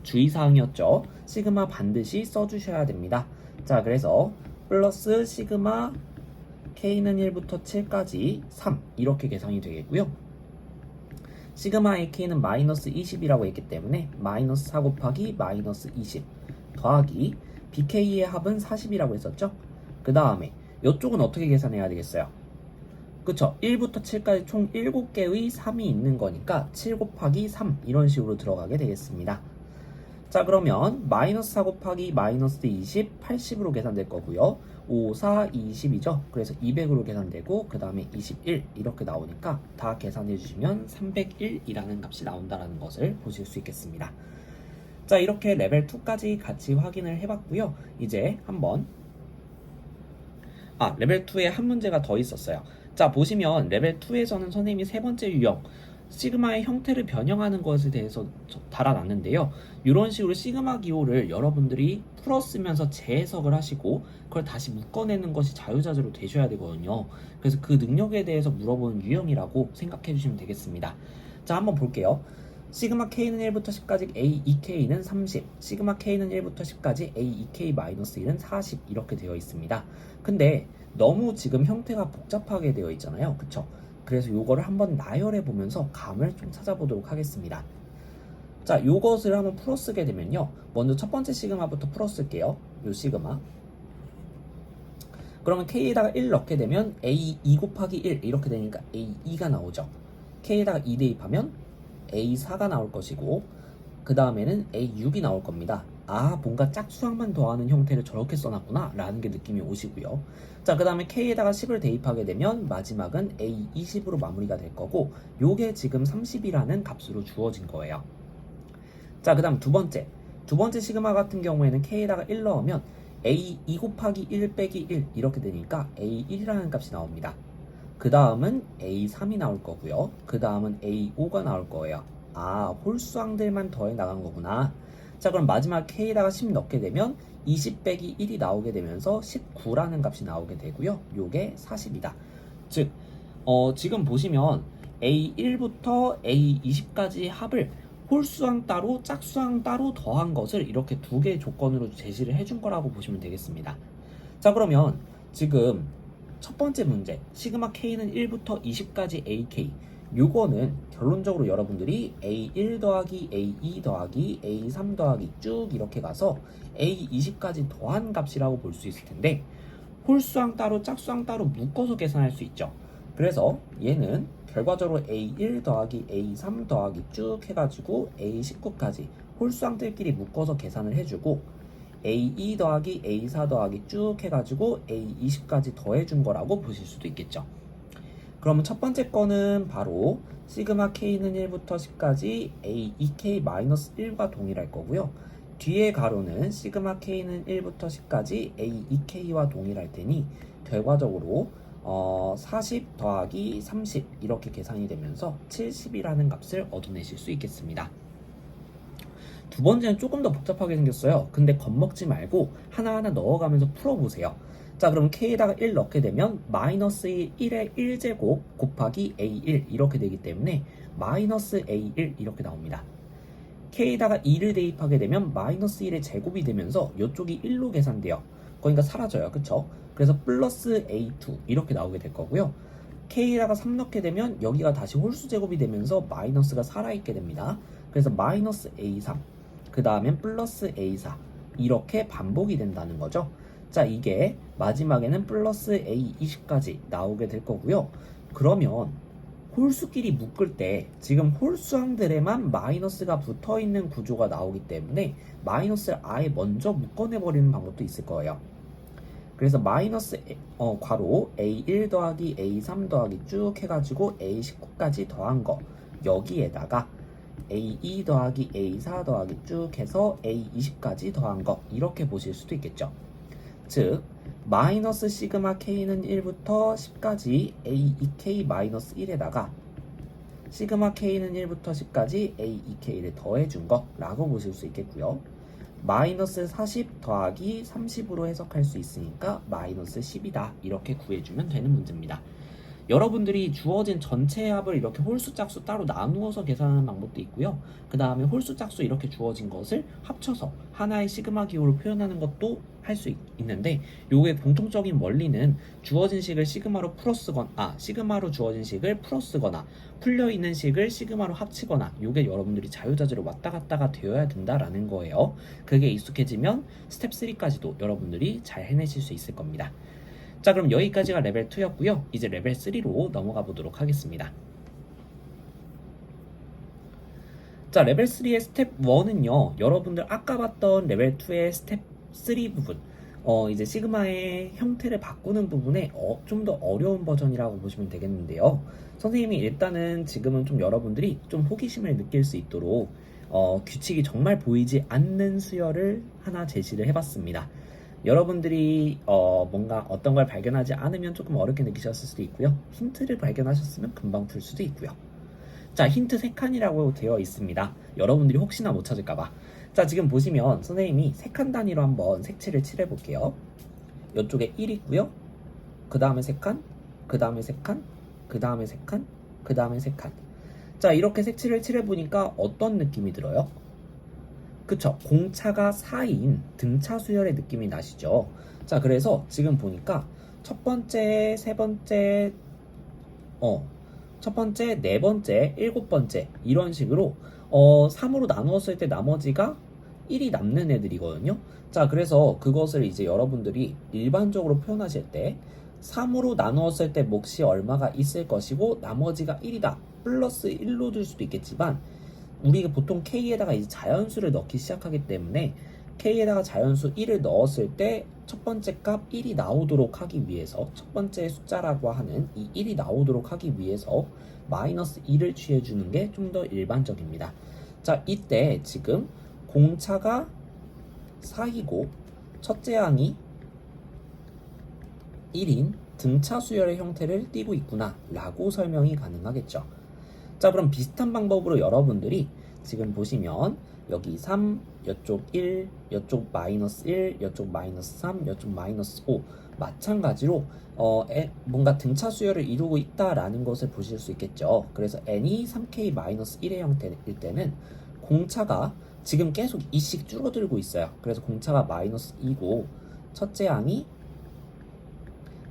주의사항이었죠. 시그마 반드시 써주셔야 됩니다. 자, 그래서 플러스 시그마 K는 1부터 7까지 3 이렇게 계산이 되겠고요. 시그마 AK는 마이너스 20이라고 했기 때문에 마이너스 4 곱하기 마이너스 20 더하기 BK의 합은 40이라고 했었죠. 그 다음에 이쪽은 어떻게 계산해야 되겠어요? 그쵸? 1부터 7까지 총 7개의 3이 있는 거니까 7 곱하기 3 이런 식으로 들어가게 되겠습니다. 자, 그러면 마이너스 4 곱하기 마이너스 20 80으로 계산될 거고요. 5, 4, 20이죠. 그래서 200으로 계산되고 그 다음에 21 이렇게 나오니까 다 계산해 주시면 301이라는 값이 나온다는 것을 보실 수 있겠습니다. 자, 이렇게 레벨 2까지 같이 확인을 해봤고요. 이제 한번 레벨 2에 한 문제가 더 있었어요. 자, 보시면 레벨 2에서는 선생님이 세 번째 유형 시그마의 형태를 변형하는 것에 대해서 달아놨는데요. 이런 식으로 시그마 기호를 여러분들이 풀었으면서 재해석을 하시고 그걸 다시 묶어내는 것이 자유자재로 되셔야 되거든요. 그래서 그 능력에 대해서 물어보는 유형이라고 생각해 주시면 되겠습니다. 자, 한번 볼게요. 시그마 K는 1부터 10까지 A, 2K는 30, 시그마 K는 1부터 10까지 A, 2K-1은 40 이렇게 되어 있습니다. 근데 너무 지금 형태가 복잡하게 되어 있잖아요. 그쵸? 그래서 요거를 한번 나열해 보면서 감을 좀 찾아보도록 하겠습니다. 자, 요것을 한번 풀어쓰게 되면요. 먼저 첫 번째 시그마부터 풀어쓸게요. 요 시그마. 그러면 K에다가 1 넣게 되면 A2 곱하기 1 이렇게 되니까 A2가 나오죠. K에다가 2 대입하면 A4가 나올 것이고 그 다음에는 A6이 나올 겁니다. 아, 뭔가 짝수항만 더하는 형태를 저렇게 써놨구나 라는 게 느낌이 오시고요. 자, 그 다음에 K에다가 10을 대입하게 되면 마지막은 A20으로 마무리가 될 거고 요게 지금 30이라는 값으로 주어진 거예요. 자, 그 다음 두 번째 시그마 같은 경우에는 K에다가 1 넣으면 A2 곱하기 1 빼기 1 이렇게 되니까 A1이라는 값이 나옵니다. 그 다음은 A3이 나올 거고요. 그 다음은 A5가 나올 거예요. 아, 홀수항들만 더해 나간 거구나. 자, 그럼 마지막 K에다가 10 넣게 되면 20 빼기 1이 나오게 되면서 19라는 값이 나오게 되고요. 요게 40이다. 즉, 지금 보시면 A1부터 A20까지 합을 홀수항 따로 짝수항 따로 더한 것을 이렇게 두 개의 조건으로 제시를 해준 거라고 보시면 되겠습니다. 자, 그러면 지금 첫 번째 문제 시그마 K는 1부터 20까지 AK 요거는 결론적으로 여러분들이 A1 더하기 A2 더하기 A3 더하기 쭉 이렇게 가서 A20까지 더한 값이라고 볼 수 있을 텐데 홀수항 따로 짝수항 따로 묶어서 계산할 수 있죠. 그래서 얘는 결과적으로 A1 더하기 A3 더하기 쭉 해가지고 A19까지 홀수항들끼리 묶어서 계산을 해주고 A2 더하기 A4 더하기 쭉 해가지고 A20까지 더해준 거라고 보실 수도 있겠죠. 그러면 첫 번째 거는 바로 시그마 K는 1부터 10까지 A2K-1과 동일할 거고요. 뒤에 가로는 시그마 K는 1부터 10까지 A2K와 동일할 테니 결과적으로 40 더하기 30 이렇게 계산이 되면서 70이라는 값을 얻어내실 수 있겠습니다. 두 번째는 조금 더 복잡하게 생겼어요. 근데 겁먹지 말고 하나하나 넣어가면서 풀어보세요. 자, 그럼 K에다가 1 넣게 되면 마이너스 1의 1제곱 곱하기 A1 이렇게 되기 때문에 마이너스 A1 이렇게 나옵니다. K에다가 2를 대입하게 되면 마이너스 1의 제곱이 되면서 이쪽이 1로 계산돼요. 그러니까 사라져요. 그쵸? 그래서 플러스 A2 이렇게 나오게 될 거고요. K에다가 3 넣게 되면 여기가 다시 홀수 제곱이 되면서 마이너스가 살아있게 됩니다. 그래서 마이너스 A3 그 다음엔 플러스 A4 이렇게 반복이 된다는 거죠. 자, 이게 마지막에는 플러스 A20까지 나오게 될 거고요. 그러면 홀수끼리 묶을 때 지금 홀수항들에만 마이너스가 붙어있는 구조가 나오기 때문에 마이너스를 아예 먼저 묶어내버리는 방법도 있을 거예요. 그래서 마이너스 괄호 A1 더하기 A3 더하기 쭉 해가지고 A19까지 더한 거 여기에다가 A2 더하기 A4 더하기 쭉 해서 A20까지 더한 거 이렇게 보실 수도 있겠죠. 즉 마이너스 시그마 K는 1부터 10까지 A2K-1에다가 시그마 K는 1부터 10까지 A2K를 더해준 거 라고 보실 수 있겠고요. 마이너스 40 더하기 30으로 해석할 수 있으니까 마이너스 10이다 이렇게 구해주면 되는 문제입니다. 여러분들이 주어진 전체 합을 이렇게 홀수 짝수 따로 나누어서 계산하는 방법도 있고요. 그 다음에 홀수 짝수 이렇게 주어진 것을 합쳐서 하나의 시그마 기호로 표현하는 것도 할 수 있는데 요게 공통적인 원리는 주어진 식을 시그마로 시그마로 주어진 식을 풀어쓰거나 풀려있는 식을 시그마로 합치거나 요게 여러분들이 자유자재로 왔다 갔다가 되어야 된다라는 거예요. 그게 익숙해지면 스텝 3까지도 여러분들이 잘 해내실 수 있을 겁니다. 자, 그럼 여기까지가 레벨 2였고요. 이제 레벨 3로 넘어가 보도록 하겠습니다. 자, 레벨 3의 스텝 1은요. 여러분들 아까 봤던 레벨 2의 스텝 3 부분 이제 시그마의 형태를 바꾸는 부분에 좀 더 어려운 버전이라고 보시면 되겠는데요. 선생님이 일단은 지금은 좀 여러분들이 좀 호기심을 느낄 수 있도록 규칙이 정말 보이지 않는 수열을 하나 제시를 해봤습니다. 여러분들이 뭔가 어떤 걸 발견하지 않으면 조금 어렵게 느끼셨을 수도 있고요. 힌트를 발견하셨으면 금방 풀 수도 있고요. 자, 힌트 3칸이라고 되어 있습니다. 여러분들이 혹시나 못 찾을까봐. 자, 지금 보시면 선생님이 3칸 단위로 한번 색칠을 칠해 볼게요. 이쪽에 1 있고요. 그 다음에 3칸, 그 다음에 3칸, 그 다음에 3칸, 그 다음에 3칸. 자, 이렇게 색칠을 칠해보니까 어떤 느낌이 들어요? 그쵸? 공차가 4인 등차 수열의 느낌이 나시죠? 자, 그래서 지금 보니까 첫 번째, 세 번째, 첫 번째, 네 번째, 일곱 번째 이런 식으로 3으로 나누었을 때 나머지가 1이 남는 애들이거든요. 자, 그래서 그것을 이제 여러분들이 일반적으로 표현하실 때 3으로 나누었을 때 몫이 얼마가 있을 것이고 나머지가 1이다. 플러스 1로 줄 수도 있겠지만 우리가 보통 K에다가 이제 자연수를 넣기 시작하기 때문에 K에다가 자연수 1을 넣었을 때 첫 번째 값 1이 나오도록 하기 위해서 첫 번째 숫자라고 하는 이 1이 나오도록 하기 위해서 마이너스 2를 취해주는 게 좀 더 일반적입니다. 자, 이때 지금 공차가 4이고 첫째 항이 1인 등차 수열의 형태를 띠고 있구나 라고 설명이 가능하겠죠. 자, 그럼 비슷한 방법으로 여러분들이 지금 보시면 여기 3, 이쪽 1, 이쪽 마이너스 1, 이쪽 마이너스 3, 이쪽 마이너스 5 마찬가지로 뭔가 등차 수열을 이루고 있다라는 것을 보실 수 있겠죠. 그래서 n이 3k-1의 형태일 때는 공차가 지금 계속 2씩 줄어들고 있어요. 그래서 공차가 마이너스 2고 첫째 항이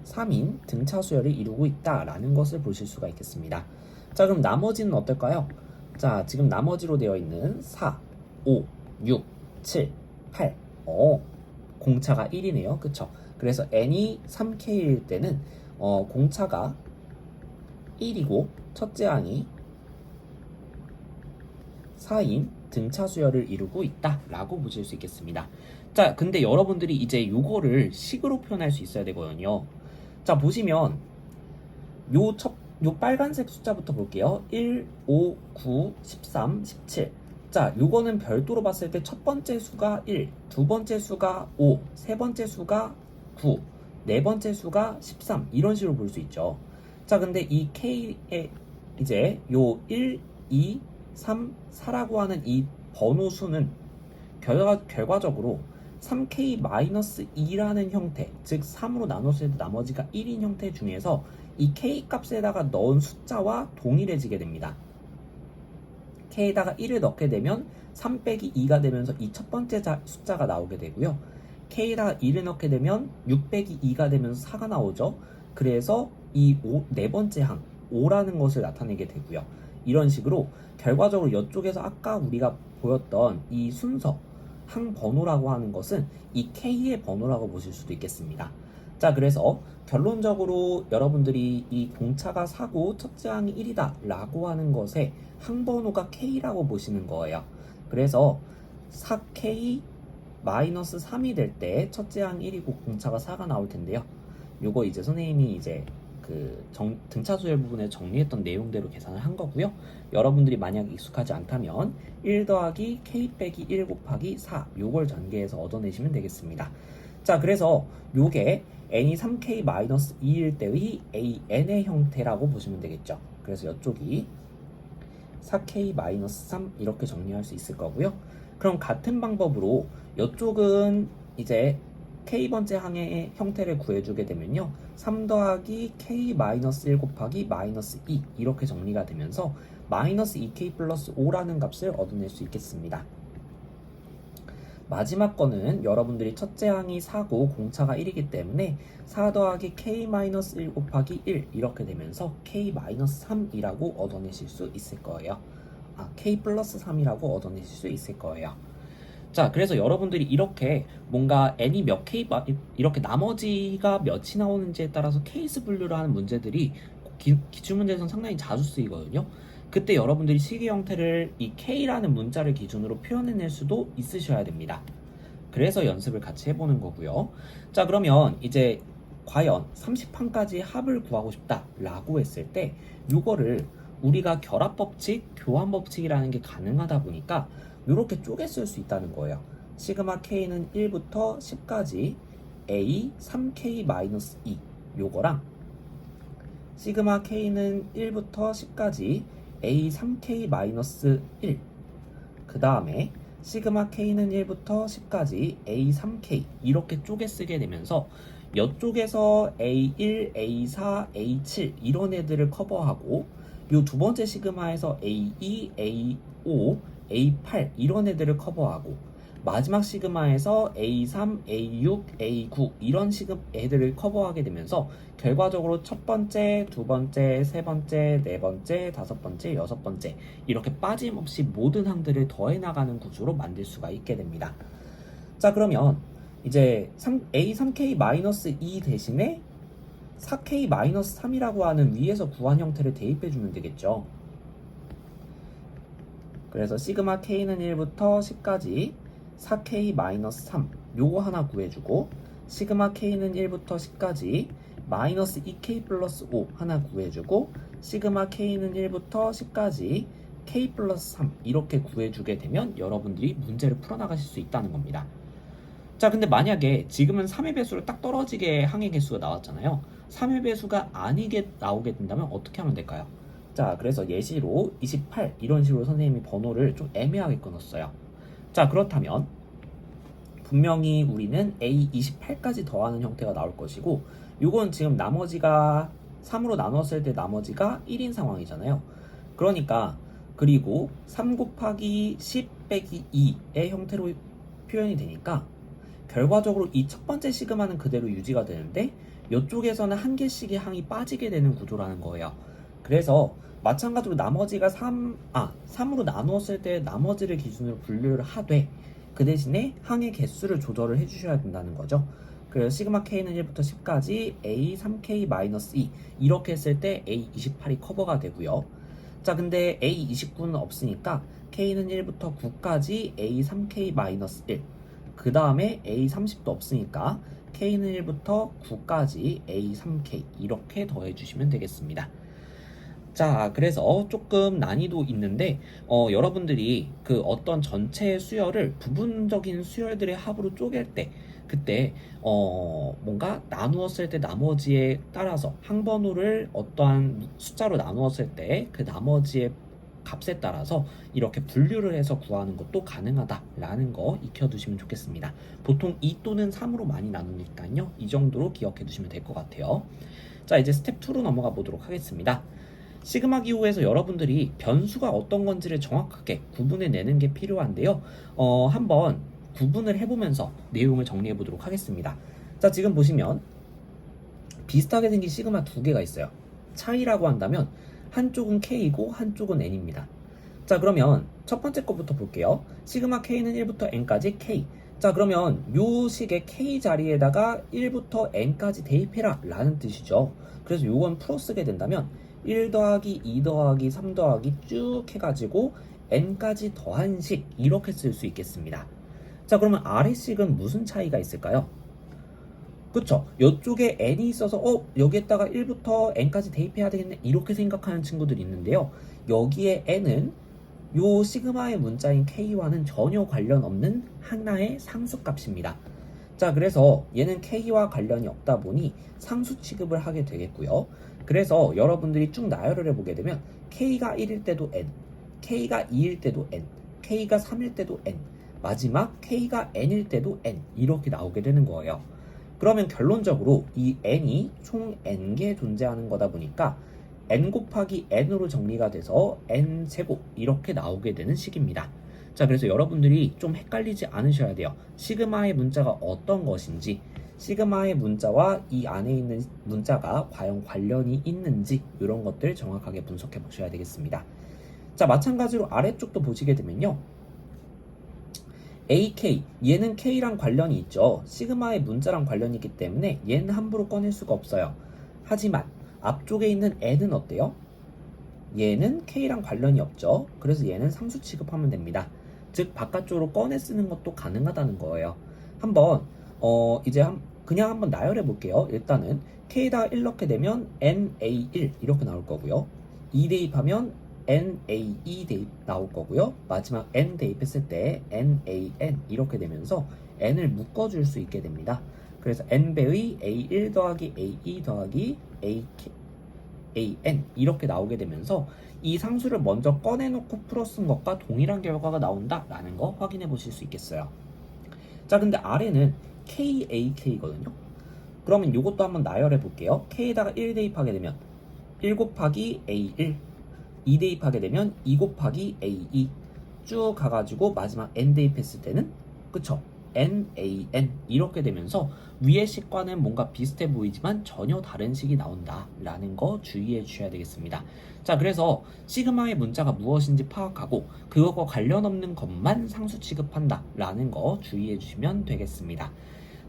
3인 등차 수열을 이루고 있다라는 것을 보실 수가 있겠습니다. 자, 그럼 나머지는 어떨까요? 자, 지금 나머지로 되어 있는 4, 5, 6, 7, 8 공차가 1이네요. 그쵸? 그래서 n이 3k일 때는 공차가 1이고 첫째 항이 4인 등차 수열을 이루고 있다 라고 보실 수 있겠습니다. 자, 근데 여러분들이 이제 요거를 식으로 표현할 수 있어야 되거든요. 자, 보시면 요 빨간색 숫자부터 볼게요. 1, 5, 9, 13, 17. 자, 요거는 별도로 봤을 때 첫 번째 수가 1, 두 번째 수가 5, 세 번째 수가 9, 네 번째 수가 13 이런 식으로 볼 수 있죠. 자, 근데 이 K의 이제 요 1, 2, 3, 4라고 하는 이 번호 수는 결과적으로 3k-2라는 형태, 즉 3으로 나눴을 때 나머지가 1인 형태 중에서 이 k 값에다가 넣은 숫자와 동일해지게 됩니다. k에다가 1을 넣게 되면 3 빼기 2가 되면서 이 첫 번째 숫자가 나오게 되고요. k에다가 1을 넣게 되면 6 빼기 2가 되면서 4가 나오죠. 그래서 이 네 번째 항 5라는 것을 나타내게 되고요. 이런 식으로 결과적으로 이쪽에서 아까 우리가 보였던 이 순서 항 번호라고 하는 것은 이 K의 번호라고 보실 수도 있겠습니다. 자, 그래서 결론적으로 여러분들이 이 공차가 4고 첫째 항이 1이다 라고 하는 것에 항 번호가 K라고 보시는 거예요. 그래서 4K-3이 될 때 첫째 항이 1이고 공차가 4가 나올 텐데요. 요거 이제 선생님이 이제 등차 수열 부분에 정리했던 내용대로 계산을 한 거고요. 여러분들이 만약 익숙하지 않다면 1 더하기 k 빼기 1 곱하기 4 요걸 전개해서 얻어내시면 되겠습니다. 자, 그래서 요게 n이 3k-2일 때의 an의 형태라고 보시면 되겠죠. 그래서 이쪽이 4k-3 이렇게 정리할 수 있을 거고요. 그럼 같은 방법으로 이쪽은 이제 k번째 항의 형태를 구해주게 되면요. 3 더하기 k-1 곱하기 마이너스 2 이렇게 정리가 되면서 마이너스 2k 플러스 5라는 값을 얻어낼 수 있겠습니다. 마지막 거는 여러분들이 첫째 항이 4고 공차가 1이기 때문에 4 더하기 k-1 곱하기 1 이렇게 되면서 k-3이라고 얻어내실 수 있을 거예요. k 플러스 3이라고 얻어내실 수 있을 거예요. 자, 그래서 여러분들이 이렇게 뭔가 n이 몇 k 이렇게 나머지가 몇이 나오는지에 따라서 케이스 분류를 하는 문제들이 기출문제에서는 상당히 자주 쓰이거든요. 그때 여러분들이 식의 형태를 이 k라는 문자를 기준으로 표현해낼 수도 있으셔야 됩니다. 그래서 연습을 같이 해보는 거고요. 자, 그러면 이제 과연 30판까지 합을 구하고 싶다 라고 했을 때 이거를 우리가 결합법칙, 교환법칙이라는 게 가능하다 보니까 이렇게 쪼개 쓸 수 있다는 거예요. 시그마 k는 1부터 10까지 a 3k-2 요거랑 시그마 k는 1부터 10까지 a 3k-1 그 다음에 시그마 k는 1부터 10까지 a 3k 이렇게 쪼개 쓰게 되면서 이쪽에서 a1, a4, a7 이런 애들을 커버하고 요 두 번째 시그마에서 A2, A5, A8 이런 애들을 커버하고 마지막 시그마에서 A3, A6, A9 이런 애들을 커버하게 되면서 결과적으로 첫 번째, 두 번째, 세 번째, 네 번째, 다섯 번째, 여섯 번째 이렇게 빠짐없이 모든 항들을 더해 나가는 구조로 만들 수가 있게 됩니다. 자, 그러면 이제 A3K-2 대신에 4K-3이라고 하는 위에서 구한 형태를 대입해주면 되겠죠. 그래서 시그마 K는 1부터 10까지 4K-3 요거 하나 구해주고 시그마 K는 1부터 10까지 마이너스 2K 플러스 5 하나 구해주고 시그마 K는 1부터 10까지 K 플러스 3 이렇게 구해주게 되면 여러분들이 문제를 풀어나가실 수 있다는 겁니다. 자, 근데 만약에 지금은 3의 배수로 딱 떨어지게 항의 개수가 나왔잖아요. 3의 배수가 아니게 나오게 된다면 어떻게 하면 될까요? 자, 그래서 예시로 28 이런 식으로 선생님이 번호를 좀 애매하게 끊었어요. 자, 그렇다면 분명히 우리는 A28까지 더하는 형태가 나올 것이고 요건 지금 나머지가 3으로 나눴을 때 나머지가 1인 상황이잖아요. 그러니까 그리고 3 곱하기 10 빼기 2의 형태로 표현이 되니까 결과적으로 이 첫 번째 시그마는 그대로 유지가 되는데 이쪽에서는 한 개씩의 항이 빠지게 되는 구조라는 거예요. 그래서 마찬가지로 나머지가 3으로 나누었을 때 나머지를 기준으로 분류를 하되 그 대신에 항의 개수를 조절을 해주셔야 된다는 거죠. 그래서 시그마 K는 1부터 10까지 A3K-2 이렇게 했을 때 A28이 커버가 되고요. 자, 근데 A29는 없으니까 K는 1부터 9까지 A3K-1 그 다음에 A30도 없으니까 K는 1부터 9까지 A3K 이렇게 더해주시면 되겠습니다. 자, 그래서 조금 난이도 있는데 여러분들이 그 어떤 전체 수열을 부분적인 수열들의 합으로 쪼갤 때 그때 뭔가 나누었을 때 나머지에 따라서 항번호를 어떠한 숫자로 나누었을 때 그 나머지의 값에 따라서 이렇게 분류를 해서 구하는 것도 가능하다라는 거 익혀두시면 좋겠습니다. 보통 2 또는 3으로 많이 나누니까요. 이 정도로 기억해 두시면 될 것 같아요. 자, 이제 스텝 2로 넘어가 보도록 하겠습니다. 시그마 기호에서 여러분들이 변수가 어떤 건지를 정확하게 구분해 내는 게 필요한데요. 한번 구분을 해보면서 내용을 정리해 보도록 하겠습니다. 자, 지금 보시면 비슷하게 생긴 시그마 두 개가 있어요. 차이라고 한다면 한쪽은 K이고 한쪽은 N입니다. 자, 그러면 첫 번째 거부터 볼게요. 시그마 K는 1부터 N까지 K. 자, 그러면 요 식의 K 자리에다가 1부터 N까지 대입해라 라는 뜻이죠. 그래서 요건 풀어 쓰게 된다면 1 더하기 2 더하기 3 더하기 쭉 해가지고 N까지 더한 식 이렇게 쓸 수 있겠습니다. 자, 그러면 아래식은 무슨 차이가 있을까요? 그쵸? 이쪽에 n이 있어서 여기에다가 1부터 n까지 대입해야 되겠네 이렇게 생각하는 친구들이 있는데요. 여기에 n은 요 시그마의 문자인 k와는 전혀 관련 없는 하나의 상수값입니다. 자, 그래서 얘는 k와 관련이 없다 보니 상수 취급을 하게 되겠고요. 그래서 여러분들이 쭉 나열을 해보게 되면 k가 1일 때도 n, k가 2일 때도 n, k가 3일 때도 n, 마지막 k가 n일 때도 n 이렇게 나오게 되는 거예요. 그러면 결론적으로 이 n이 총 n개 존재하는 거다 보니까 n 곱하기 n으로 정리가 돼서 n제곱 이렇게 나오게 되는 식입니다. 자, 그래서 여러분들이 좀 헷갈리지 않으셔야 돼요. 시그마의 문자가 어떤 것인지, 시그마의 문자와 이 안에 있는 문자가 과연 관련이 있는지 이런 것들 정확하게 분석해 보셔야 되겠습니다. 자, 마찬가지로 아래쪽도 보시게 되면요. AK, 얘는 K랑 관련이 있죠. 시그마의 문자랑 관련이 있기 때문에 얘는 함부로 꺼낼 수가 없어요. 하지만 앞쪽에 있는 N은 어때요? 얘는 K랑 관련이 없죠. 그래서 얘는 상수 취급하면 됩니다. 즉 바깥쪽으로 꺼내 쓰는 것도 가능하다는 거예요. 한번 이제 그냥 한번 나열해 볼게요. 일단은 K에다가 1 넣게 되면 NA1 이렇게 나올 거고요. 2 대입하면 NA2 대입 나올 거고요. 마지막 N 대입했을 때 NAN 이렇게 되면서 N을 묶어줄 수 있게 됩니다. 그래서 N배의 A1 더하기 A2 더하기 AN 이렇게 나오게 되면서 이 상수를 먼저 꺼내놓고 풀어 쓴 것과 동일한 결과가 나온다라는 거 확인해 보실 수 있겠어요. 자, 근데 아래는 KAK거든요. 그러면 이것도 한번 나열해 볼게요. K에다가 1 대입하게 되면 1 곱하기 A1 2 대입하게 되면 2 곱하기 A2 쭉 가가지고 마지막 N 대입했을 때는 그쵸? NaN 이렇게 되면서 위의 식과는 뭔가 비슷해 보이지만 전혀 다른 식이 나온다라는 거 주의해 주셔야 되겠습니다. 자, 그래서 시그마의 문자가 무엇인지 파악하고 그것과 관련 없는 것만 상수 취급한다라는 거 주의해 주시면 되겠습니다.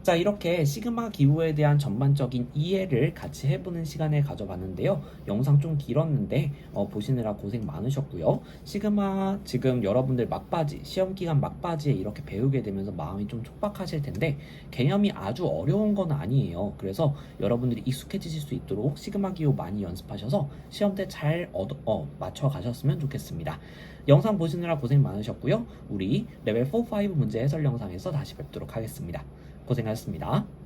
자, 이렇게 시그마 기호에 대한 전반적인 이해를 같이 해보는 시간을 가져봤는데요. 영상 좀 길었는데 보시느라 고생 많으셨고요. 시그마 지금 여러분들 막바지, 시험기간 막바지에 이렇게 배우게 되면서 마음이 좀 촉박하실 텐데 개념이 아주 어려운 건 아니에요. 그래서 여러분들이 익숙해지실 수 있도록 시그마 기호 많이 연습하셔서 시험 때 잘 맞춰 가셨으면 좋겠습니다. 영상 보시느라 고생 많으셨고요. 우리 레벨 4, 5 문제 해설 영상에서 다시 뵙도록 하겠습니다. 고생하셨습니다.